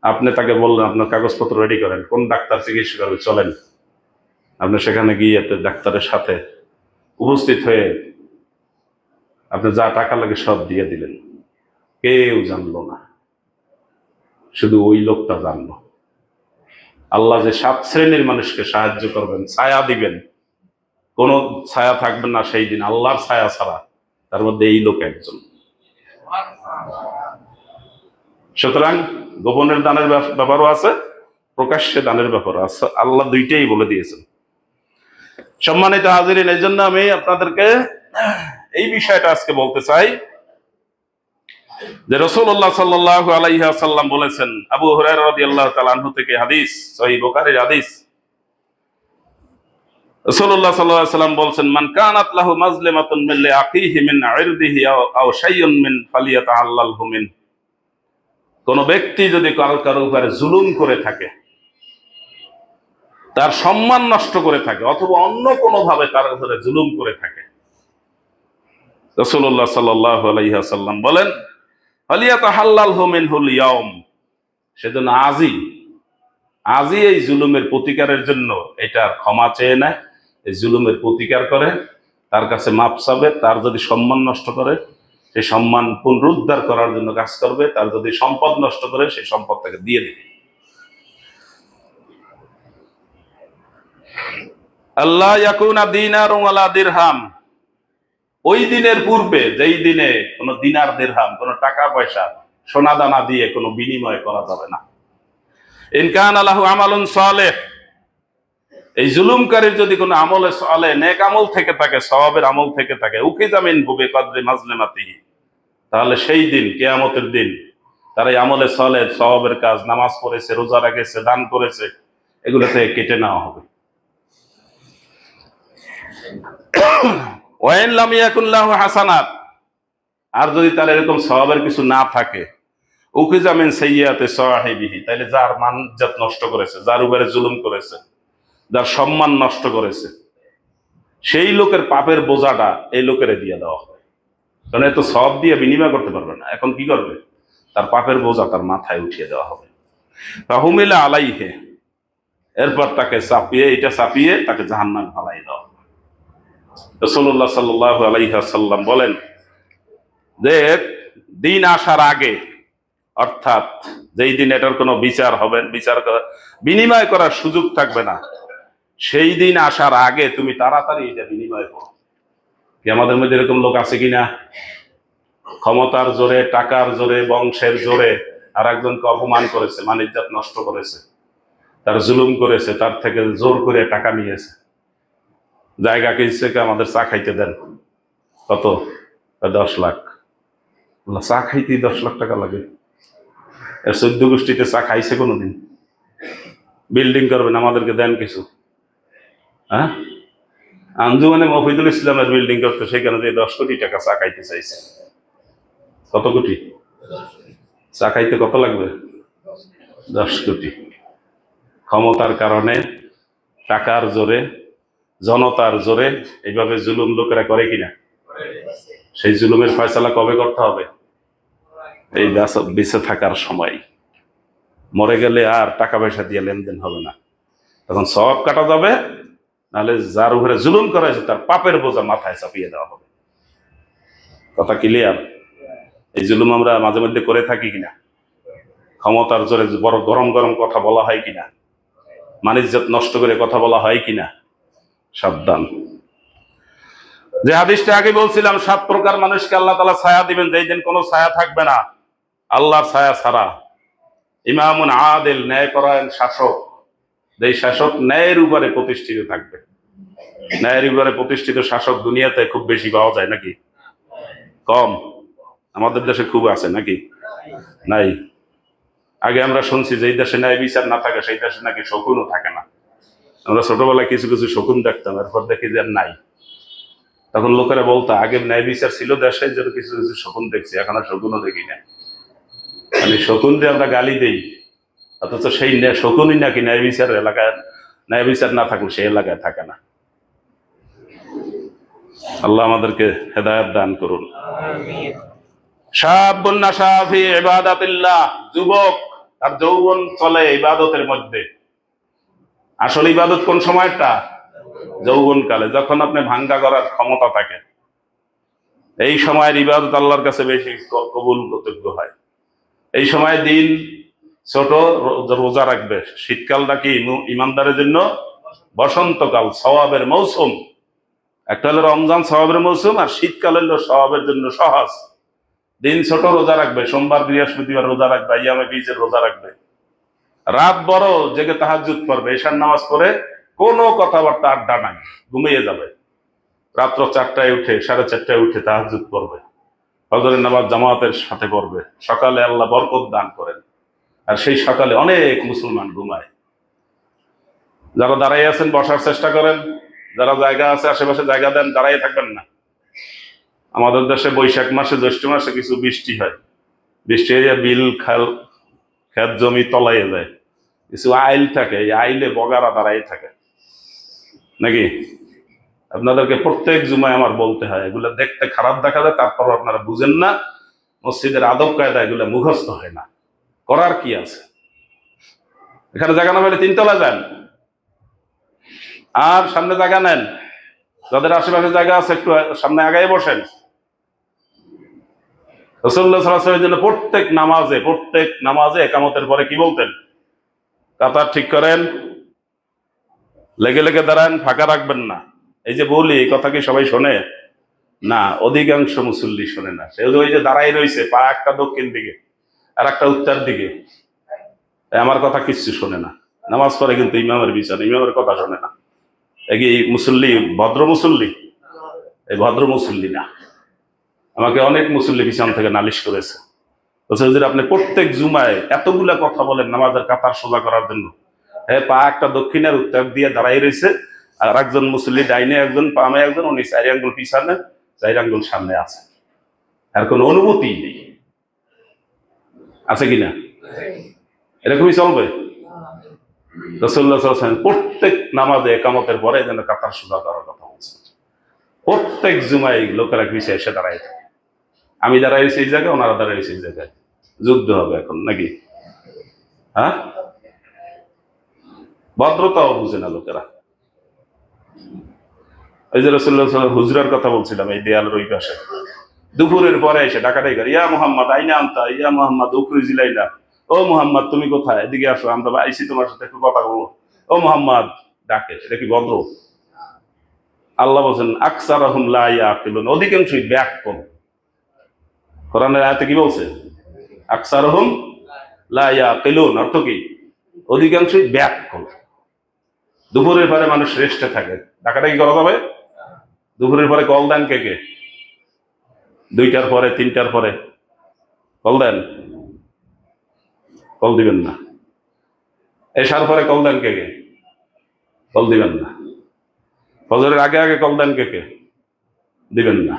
আপনি তাকে বললেন আপনার কাগজপত্র রেডি করেন, কোন ডাক্তার চিকিৎসা করবে চলেন। আপনি সেখানে গিয়ে ডাক্তারের সাথে উপস্থিত হয়ে আপনি যা টাকা লাগে সব দিয়ে দিলেন, কেউ জানলো না, শুধু ওই লোকটা জানলো। আল্লাহ যে 7 শ্রেণীর মানুষকে সাহায্য করবেন, ছায়া দিবেন, কোনো ছায়া থাকবে না সেই দিন আল্লাহর ছায়া ছাড়া, তার মধ্যে এই লোক একজন। সুতরাং গোপনের দানের ব্যাপারও আছে, প্রকাশ্যে দানের ব্যাপারও আছে, আল্লাহ দুইটাই বলে দিয়েছেন। সম্মানিত হাজিরিন, এই জন্য আমি আপনাদেরকে এই বিষয়টা আজকে বলতে চাই যে রাসূলুল্লাহ সাল্লাল্লাহু আলাইহি ওয়াসাল্লাম বলেছেন, আবু হুরায়রা রাদিয়াল্লাহু তাআলা আনহু থেকে হাদিস, সহিহ বুখারীর হাদিস, রাসূলুল্লাহ সাল্লাল্লাহু আলাইহি ওয়াসাল্লাম বলেন, মান কানাত লাহু মাজলিমাতুন মিন লিআখিহি মিন ইরদিহি আও শাইউন মিন ফালিয়াতাআল্লালহু মিন। কোন ব্যক্তি যদি কারো উপরে জুলুম করে থাকে, তার সম্মান নষ্ট করে থাকে, অথবা অন্য কোনো ভাবে তার উপরে জুলুম করে থাকে, রাসূলুল্লাহ সাল্লাল্লাহু আলাইহি ওয়াসাল্লাম বলেন, ফালিয়াতাহাল্লালহু মিনহুল ইয়াউম, সেজন্য আজই এই জুলুমের প্রতিকারের জন্য এটার ক্ষমা চেয়ে নেয়, এই জুলুমের প্রতিকার করে, তার কাছে মাপ চাবে। তার যদি সম্মান নষ্ট করে, সেই সম্মান পুনরুদ্ধার করার জন্য কাজ করবে। তার যদি সম্পদ নষ্ট করে, সেই সম্পদ তাকে দিয়ে দিবে। আল্লাহ ইয়াকুনা দিনারু ওয়ালা দিরহাম, ওই দিনের পূর্বে, যেই দিনে কোনো দিনার দিরহাম, কোনো টাকা পয়সা, সোনা দানা দিয়ে কোনো বিনিময় করা যাবে না। ইন কানা লাহু আমালুন সালেহ, এই জুলুমকারীর যদি কোনো আমলে সালেহ, নেক আমল থেকে থাকে, সওয়াবের আমল থেকে থাকে, উকিযা মিনহু বিকদরি মাজলিমাতিহি, তাহলে সেই দিন, কিয়ামতের দিন, তার এই আমলে সালেহ, সওয়াবের কাজ, নামাজ পড়েছে, রোজা রেখেছে, দান করেছে, এগুলো থেকে কেটে নেওয়া হবে। ওয়াইন লাম ইয়াকুন লাহু হাসানাত, আর যদি তার এরকম সওয়াবের কিছু না থাকে, উকিযা মিন সাইয়্যাতি সাহিবিহি, তাহলে যার মান ইজ্জত নষ্ট করেছে, যার উপরে জুলুম করেছে, যার সম্মান নষ্ট করেছে, সেই লোকের পাপের বোঝাটা এই লোকের দিয়ে দেওয়া হবে। কারণ এত সওয়াব দিয়ে বিনিময় করতে পারবে না, এখন কি করবে, তার পাপের বোঝা তার মাথায় উঠিয়ে দেওয়া হবে। ফাহুমিলা আলাইহি, এরপর তাকে চাপিয়ে তাকে জাহান্নামে ফালাই দেওয়া হবে। রাসূলুল্লাহ সাল্লাল্লাহু আলাইহি ওয়াসাল্লাম বলেন যে দিন আসার আগে, অর্থাৎ যেই দিন এটার কোনো বিচার হবে, বিনিময় করার সুযোগ থাকবে না, সেই দিন আসার আগে তুমি তাড়াতাড়ি এটা বিনিময় করো। কি আমাদের মধ্যে এরকম লোক আছে কিনা? ক্ষমতার জোরে, টাকার জোরে, বংশের জোরে আর একজনকে অপমান করেছে, মান ইজ্জত নষ্ট করেছে, তার জুলুম করেছে, তার থেকে জোর করে টাকা নিয়েছে। জায়গা কিনছে, আমাদের চা খাইতে দেন। কত? 10 লাখ। চা খাইতেই 10 লাখ টাকা লাগে? এর 14 গোষ্ঠীতে চা খাইছে কোনোদিন? বিল্ডিং করবেন, আমাদেরকে দেন কিছু। হ্যাঁ, আঞ্জুমানে মফিদুল ইসলামের বিল্ডিং করতে, সেখানে যে 10 কোটি টাকা চা খাইতে চাইছে। কত কোটি? চা খাইতে কত লাগবে? 10 কোটি। ক্ষমতার কারণে, টাকার জোরে, জনতার জোরে এইভাবে জুলুম লোকেরা করে কিনা? সেই জুলুমের ফয়সালা কবে করতে হবে? এই বেঁচে থাকার সময়। মরে গেলে আর টাকা পয়সা দিয়ে লেনদেন হবে না, তখন সওয়াব কাটা যাবে। নাহলে যার উপরে জুলুম করা হয়েছে তার পাপের বোঝা মাথায় চাপিয়ে দেওয়া হবে। কথা ক্লিয়ার? এই জুলুম আমরা মাঝে মধ্যে করে থাকি কিনা? ক্ষমতার জোরে বড় গরম গরম কথা বলা হয় কিনা? মান ইজ্জত নষ্ট করে কথা বলা হয় কিনা? সাবধান। যে হাদিসটা আগে বলছিলাম, 7 প্রকার মানুষকে আল্লাহ তাআলা ছায়া দিবেন, যেই দিন কোনো ছায়া থাকবে না আল্লাহর ছায়া ছাড়া। ইমামুন আদিল, ন্যায়পরায়ণ শাসক, যেই শাসক ন্যায়ের উপরে প্রতিষ্ঠিত থাকবে। ন্যায়ের উপরে প্রতিষ্ঠিত শাসক দুনিয়াতে খুব বেশি পাওয়া যায় নাকি? কম? আমাদের দেশে খুব আছে নাকি? নাই। আগে আমরা শুনছি যে এই দেশে ন্যায় বিচার না থাকে সেই দেশে নাকি শকুনও থাকে না। আমরা ছোটবেলায় কিছু কিছু শকুন দেখতাম, এরপর দেখি যে নাই। তখন লোকেরা বলতো আগে ন্যায় বিচার ছিল দেশে, যে কিছু কিছু শকুন দেখছি, এখন আর শকুনও দেখি না। মানে শকুন দিয়ে আমরা গালি দেই, অথচ সেই শকুনই নাকি ন্যায় বিচার এলাকায়, ন্যায় বিচার না থাকলে সেই এলাকায় থাকে না। আল্লাহ আমাদেরকে হেদায়েত দান করুন। শাবুন নাশা ফি ইবাদাতিল্লাহ, যুবক আর যৌবন চলে ইবাদতের মধ্যে। আসল ইবাদত কোন সময়টা? যৌবন কালে, যখন আপনি ভাঙ্গা করার ক্ষমতা থাকে। এই সময়ের ইবাদত আল্লাহর কাছে বেশি কবুল কর্তব্য হয়। এই সময় দিন ছোট, রোজা রাখবে। শীতকালটা কি ইমানদারের জন্য? বসন্তকাল, সওয়াবের মৌসুম। একটা হলো রমজান, সওয়াবের মৌসুম, আর শীতকাল হলো সওয়াবের জন্য সহজ। দিন ছোট, রোজা রাখবে, সোমবার বৃহস্পতিবার রোজা রাখবে, আইয়ামে বীজের রোজা রাখবে। রাত বড় জেগে তাহাজ্জুদ পড়বে, ঈশার নামাজ পড়ে কোনো কথাবার্তা, আড্ডা নাই, ঘুমিয়ে যাবে। রাত্র 4টায় উঠে, 4:30টায় উঠে তাহাজ্জুদ পড়বে, ফজরের নামাজ জামাতের সাথে পড়বে। সকালে আল্লাহ বরকত দান করেন, আর সেই সকালে অনেক মুসলমান ঘুমায়। যারা দাঁড়াই আছেন বসার চেষ্টা করেন, যারা জায়গা আছে আশেপাশে জায়গা দেন, দাঁড়াই থাকবেন না। আমাদের দেশে বৈশাখ মাসে, জ্যৈষ্ঠ মাসে কিছু বৃষ্টি হয়, বৃষ্টি হয়ে বিল, খাল, ক্ষেত জমি তলাইয়ে যায়। কিছু আইল থাকে, এই আইলে বগারা দাঁড়াই থাকে নাকি? আপনাদেরকে প্রত্যেক জুমায় আমার বলতে হয়, এগুলো দেখতে খারাপ দেখা যায়, তারপর আপনারা বুঝেন না। মসজিদের আদব কায়দা এগুলো মুখস্থ হয় না, করার কি আছে? এখানে জায়গা না পেলে 3 তলা যান, আর সামনে জায়গা নেন। যাদের আশেপাশে জায়গা আছে একটু সামনে আগায় বসেন। রাসূলুল্লাহ সাল্লাল্লাহু আলাইহি ওয়াসাল্লামের জন্য প্রত্যেক নামাজে একামতের পরে কি বলতেন? কাতার ঠিক করেন, লেগে লেগে দাঁড়ান, ফাঁকা রাখবেন না। এই যে বলি, এই কথা কি সবাই শোনে? না, অধিকাংশ মুসল্লি শোনে না। সে ওই যে দাঁড়াই রয়েছে, পা একটা দক্ষিণ দিকে আর একটা উত্তর দিকে, আমার কথা কিচ্ছু শোনে না। নামাজ পড়ে কিন্তু ইমামের পিছনে, ইমামের কথা শোনে না। এই মুসল্লি ভদ্র মুসল্লি? এই ভদ্র মুসল্লি না। আমাকে অনেক মুসল্লি পিছন থেকে নালিশ করেছে, বলছে হুজুর আপনি প্রত্যেক জুমায় এতগুলা কথা বলেন নামাজের কাতার সোজা করার জন্য। হ্যাঁ, পা একটা দক্ষিণের উত্তর দিয়ে দাঁড়াই রয়েছে, আর একজন মুসল্লি ডাইনে একজন, বামে একজন, উনি 4 আঙ্গুল পিছনে, 4 আঙ্গুল সামনে আছে। আর কোনো অনুমতি নেই, আছে কিনা? এরকমই চলবে? রাসূলুল্লাহ সাল্লাল্লাহু আলাইহি ওয়াসাল্লাম প্রত্যেক নামাজে একামতের পরে যেন কাতার সোজা করার কথা বলছে। প্রত্যেক জুমায় লোকেরা পিছিয়ে এসে দাঁড়াই থাকে। আমি দাঁড়াইছি এই জায়গায়, ওনারা দাঁড়াইছে এই জায়গায়, যুদ্ধ হবে এখন নাকি? হ্যাঁ, ভদ্রতাও বুঝে না লোকেরা। ওই যে রাসূলুল্লাহ সাল্লাল্লাহু আলাইহি ওয়াসাল্লাম হুজরার কথা বলছিলাম, এই দেয়ালের ওই পাশে দুপুরের পরে এসে ডাকাডাকি করে, ইয়া মুহাম্মদ আইনা আনতা, ইয়া মুহাম্মদ উখরিজিলাইনা, ও মুহাম্মদ তুমি কোথায়, এদিকে আসো, আমরা আইসি তোমার সাথে একটু কথা বলবো, ও মুহাম্মদ ডাকে। এটা কি ভদ্র? আল্লাহ বলছেন আকসারহুম লা ইয়াকিলুন, অধিকাংশই ব্যাককল। কোরআনের আয়াতে কি বলছে? আকসারহুম লা ইয়াকিলুন, অর্থ কি? অধিকাংশই ব্যাককল। দুপুরের পরে মানুষ রেস্টে থাকে, ডাকাটা কি করা যাবে? দুপুরের পরে কল দেন কে কে? 2টার পরে 3টার পরে কল দেন? কল দিবেন না। এশার পরে কল দেন কে কে? কল দিবেন না। ফজরের আগে আগে কল দেন কে কে? দিবেন না।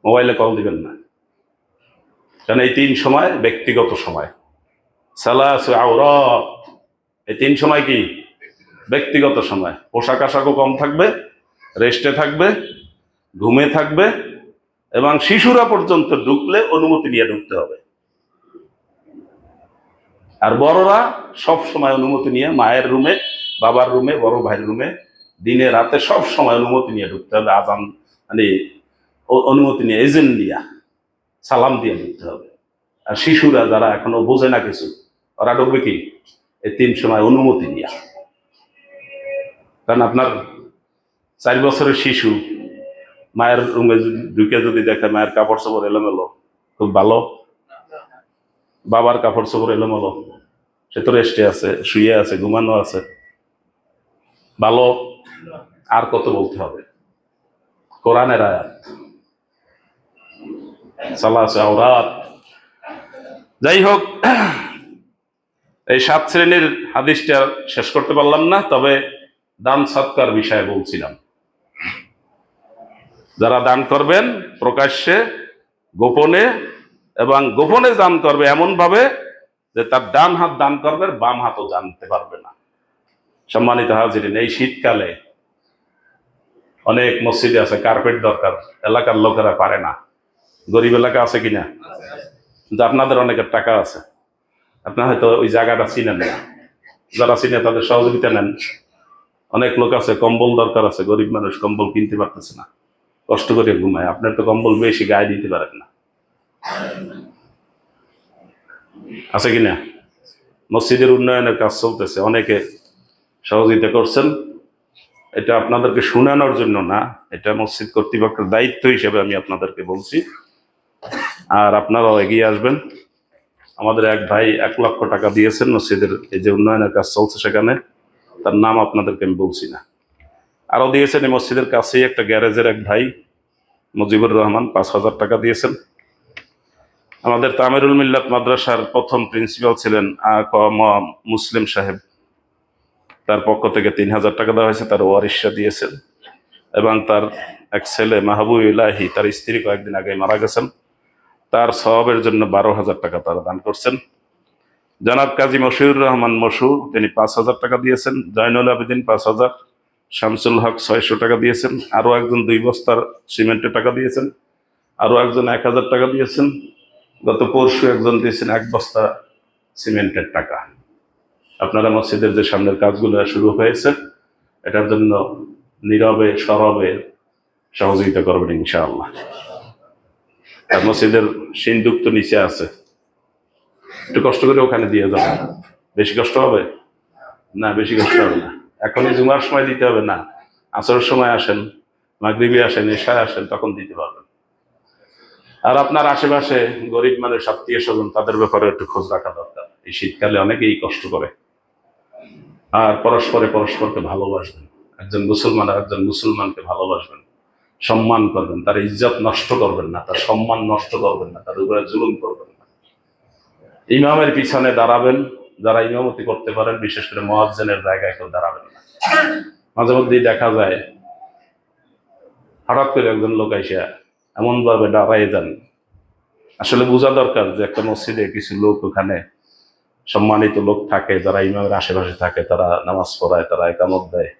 মোবাইলে কল দিবেন না, কারণ এই 3 সময় ব্যক্তিগত সময়। সালাসু আওরাত, এই 3 সময় কি? ব্যক্তিগত সময়। পোশাক আশাকও কম থাকবে, রেস্টে থাকবে, ঘুমে থাকবে, এবং শিশুরা পর্যন্ত ঢুকলে অনুমতি নিয়ে ঢুকতে হবে। আর বড়রা সব সময় অনুমতি নিয়ে, মায়ের রুমে, বাবার রুমে, বড় ভাইয়ের রুমে, দিনে রাতে সব সময় অনুমতি নিয়ে ঢুকতে হবে। আজান মানে অনুমতি নিয়ে, এজেন্ট দিয়া, সালাম দিয়ে ঢুকতে হবে। আর শিশুরা যারা এখনো বোঝে না কিছু, ওরা ঢুকবে কি? এই 3 সময় অনুমতি নিয়ে। কারণ আপনার 4 বছরের শিশু মায়ের রুমে ঢুকে যদি দেখে মায়ের কাপড় চোপড় এলোমেলো, খুব ভালো। বাবার কাপড় চোপড় এলোমেলো, সে তো রেস্টে আছে, শুয়ে আছে, ঘুমানো আছে, ভালো। আর কত বলতে হবে? কোরআনের আয়াত, সালাসু আওরাত। যাই হোক, এই 7 শ্রেণীর হাদিসটা শেষ করতে পারলাম না, তবে দান সৎকার বিষয়ে বলছিলাম। যারা দান করবেন প্রকাশ্যে, গোপনে, এবং গোপনে দান করবে এমন ভাবে যে তার ডান হাত দান করবে, বাম হাতও জানতে পারবে না। সম্মানিত হাজিরিন, এই শীতকালে অনেক মসজিদে আছে কার্পেট দরকার, এলাকার লোকেরা পারে না। গরিব এলাকা আছে কিনা? কিন্তু আপনাদের অনেকের টাকা আছে, আপনারা হয়তো ওই জায়গাটা চিনেন না। যারা চিনে তাদের সহযোগিতা নেন। অনেক লোক আছে কম্বল দরকার আছে, গরিব মানুষ কম্বল কিনতে পারতেছে না, কষ্ট করে ঘুমায়। আপনার তো কম্বল বেশি, গায়ে দিতে পারেন না, আছে কিনা? মসজিদের উন্নয়নের কাজ চলতেছে, অনেকে সহযোগিতা করছেন। এটা আপনাদেরকে শুনানোর জন্য না, এটা মসজিদ কর্তৃপক্ষের দায়িত্ব হিসেবে আমি আপনাদেরকে বলছি। আর আপনারাও এগিয়ে আসবেন। আমাদের এক ভাই 1 লক্ষ টাকা দিয়েছেন মসজিদের এই যে উন্নয়নের কাজ চলছে সেখানে, তার নাম আপনাদেরকে আমি বলছি না। আরো দিয়েছেন এই মসজিদের কাছেই একটা গ্যারেজের এক ভাই মুজিবুর রহমান, 5,000 টাকা দিয়েছেন। আমাদের তামিরুল মিল্লাত মাদ্রাসার প্রথম প্রিন্সিপাল ছিলেন মুসলিম সাহেব, তার পক্ষ থেকে 3,000 টাকা দেওয়া হয়েছে, তার ওয়ারিশা দিয়েছেন। এবং তার এক ছেলে মাহবুব ইলাহি, তার স্ত্রী কয়েকদিন আগে মারা গেছেন, তার সওয়াবের জন্য 12,000 টাকা তারা দান করছেন। জনাব কাজী মশিউর রহমান মশু, তিনি 5,000 টাকা দিয়েছেন। জয়নুল আবেদিন 5,000, শামসুল হক 600 টাকা দিয়েছেন। আরো একজন 2 বস্তার সিমেন্টের টাকা দিয়েছেন। আরো একজন 1,000 টাকা দিয়েছেন। গত পরশু একজন দিয়েছেন 1 বস্তা সিমেন্টের টাকা। আপনারা মসজিদের যে সামনের কাজগুলো শুরু হয়েছে, এটার জন্য নীরবে সরবে সহযোগিতা করবেন ইনশাআল্লাহ। আর মসজিদের সিন্দুক তো নিচে আছে, একটু কষ্ট করে ওখানে দিয়ে যাবেন। বেশি কষ্ট হবে না? বেশি কষ্ট হবে না। এখনই জুমার সময় দিতে হবে না, আসরের সময় আসেন, মাগরিবে আসেন, এশায় আসেন, তখন দিতে পারবেন। আর আপনার আশেপাশে গরিব মানুষ, আত্মীয় স্বজন, তাদের ব্যাপারে একটু খোঁজ রাখা দরকার। এই শীতকালে অনেকেই কষ্ট করে। আর পরস্পরকে ভালোবাসবেন। একজন মুসলমান আর একজন মুসলমানকে ভালোবাসবেন, সম্মান করবেন, তার ইজ্জত নষ্ট করবেন না, তার সম্মান নষ্ট করবেন না, তার উপরে জুলুম করবেন না। ইমামের পিছনে দাঁড়াবেন, যারা ইমামতি করতে পারেন, বিশেষ করে মুয়াজ্জিনের জায়গায় কেউ দাঁড়াবেন না। মাঝে মধ্যেই দেখা যায় হঠাৎ করে একজন লোক এসে এমন ভাবে দাঁড়াই যান। আসলে বোঝা দরকার যে একটা মসজিদে কিছু লোক, ওখানে সম্মানিত লোক থাকে, যারা ইমামের আশেপাশে থাকে, তারা নামাজ পড়ায়, তারা ইকামত দেয়।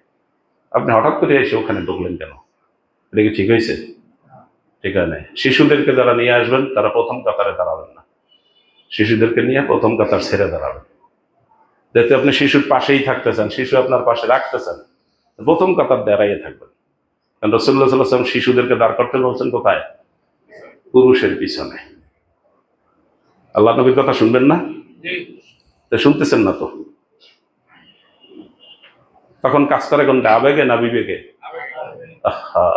আপনি হঠাৎ করে এসে ওখানে ঢুকলেন কেন? এটা কি ঠিক হয়েছে? ঠিক হয় নাই। শিশুদেরকে যারা নিয়ে আসবেন, তারা প্রথম কাতারে দাঁড়াবেন না। শিশুদেরকে নিয়ে প্রথম কাতার ছেড়ে দাঁড়াবেন। যাতে আপনি শিশুর পাশেই থাকতে চান, শিশু আপনার পাশে রাখতে চান, প্রথম কাতার দাঁড়াইয়ে থাকবেন। কারণ রাসূলুল্লাহ সাল্লাল্লাহু আলাইহি ওয়াসাল্লাম শিশুদেরকে দাঁড় করতে বলছেন কোথায়? পুরুষের পিছনে। আল্লাহ নবীর কথা শুনবেন না? শুনতেছেন না তো? তখন কাজ করে কোনটা? আবেগে না বিবেকে? আহা,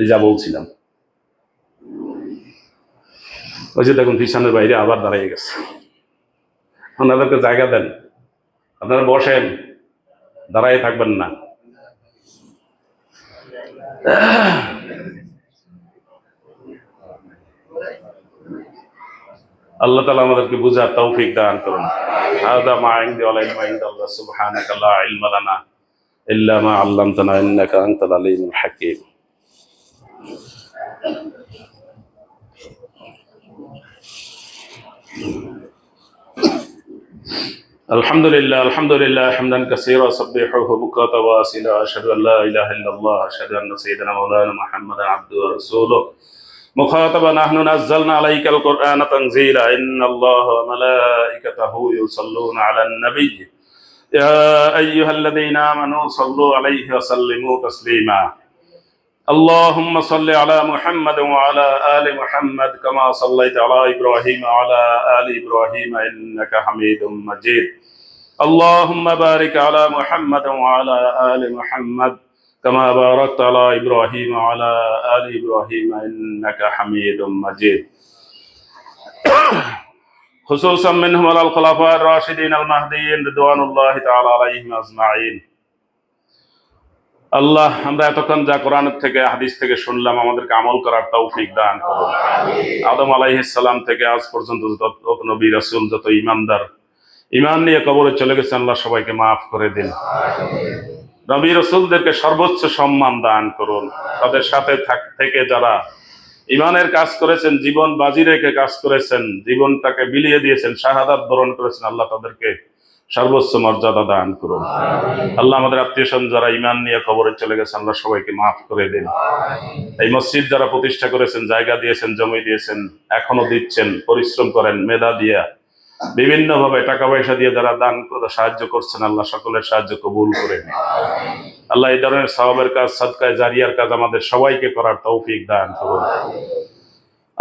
এই যা বলছিলাম, ওই যে দেখুন পিছনের বাইরে আবার দাঁড়িয়ে গেছে। ওনাদেরকে জায়গা দেন, আপনারা বসেন, দাঁড়াই থাকবেন না। আল্লাহ তাআলা আমাদেরকে বুঝার তৌফিক দান করুন। হাদা মা ইনদি ওয়া লা ইলমা ইনদাল্লাহ সুবহানাকা লা ইলমা লানা ইল্লা মা আল্লামতানা ইন্নাকা আনতাল আলিমুল হাকীম। আলহামদুলিল্লাহ আলহামদুলিল্লাহ হামদান কাসীরা সাব্বিহুহু বুকরাতান ওয়া আসীলা আশহাদু আল লা ইলাহা ইল্লাল্লাহ আশহাদু আন্না সাইয়্যিদানা মাওলানা মুহাম্মাদান আবদুহু ওয়া রাসূলুহু মুখাতাবান নাহনু নাযালনা আলাইকাল কুরআনা তানযীলা ইন্নাল্লাহা ওয়া মালাইকাতাহু ইউসাল্লুনা আলান নাবিয়্য ইয়া আইয়ুহাল্লাযীনা আমানু সাল্লু আলাইহি ওয়া সাল্লিমু তাসলিমা اللهم صل على محمد وعلى آل محمد كما صليت على إبراهيم وعلى آل إبراهيم إنك حميد مجيد اللهم بارك على محمد وعلى آل محمد كما باركت على إبراهيم وعلى آل إبراهيم إنك حميد مجيد خصوصا منهم على الخلفاء الراشدين المهديين رضوان الله تعالى عليهم أجمعين আল্লাহ, আমরা এতক্ষণ যা কোরআন থেকে হাদিস থেকে শুনলাম আমাদেরকে আমল করার তৌফিক দান করুন। আদম আলাইহিস সালাম থেকে আজ পর্যন্ত যত নবী রাসূল, যত ঈমানদার ঈমান নিয়ে কবরে চলে গেছেন, আল্লাহ সবাইকে মাফ করে দিন। নবী রাসূলদেরকে সর্বোচ্চ সম্মান দান করুন। তাদের সাথে থেকে যারা ঈমানের কাজ করেছেন, জীবন বাজি রেখে কাজ করেছেন, জীবনটাকে বিলিয়ে দিয়েছেন, শাহাদাত বরণ করেছেন, আল্লাহ তাদেরকে সর্বোচ্চ মর্যাদা দান করুন। আল্লাহ আমাদের আত্মীয়স্বজন যারা ঈমান নিয়ে কবরে চলে গেছেন, আল্লাহ সবাইকে মাফ করে দিন। এই মসজিদ যারা প্রতিষ্ঠা করেছেন, জায়গা দিয়েছেন, জমি দিয়েছেন, এখনো দিচ্ছেন, পরিশ্রম করেন, মেধা দিয়া বিভিন্ন ভাবে টাকা পয়সা দিয়ে যারা দান করে সাহায্য করছেন, আল্লাহ সকলের সাহায্য কবুল করে নিন। আল্লাহ এই ধরনের সওয়াবের কাজ, সাদকায়ে জারিয়ার কাজ আমাদের সবাইকে করার তৌফিক দান করুন।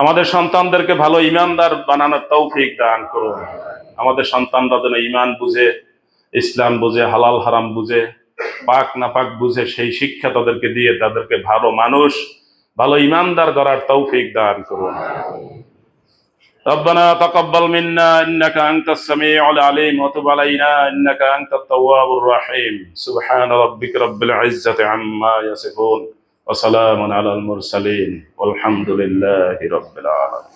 আমাদের সন্তানদেরকে ভালো ঈমানদার বানানোর তৌফিক দান করুন। আমাদের সন্তানরা যেন ঈমান বুঝে, ইসলাম বুঝে, হালাল হারাম বুঝে, পাক না পাক বুঝে, সেই শিক্ষা তাদেরকে দিয়ে তাদেরকে ভালো মানুষ, ভালো ঈমানদার গড়ার তৌফিক দান করুন। ربنا تقبل منا إنك أنت السميع العليم وتب علينا إنك أنت التواب الرحيم سبحان ربك رب العزة عما يصفون وسلام على المرسلين والحمد لله رب العالمين.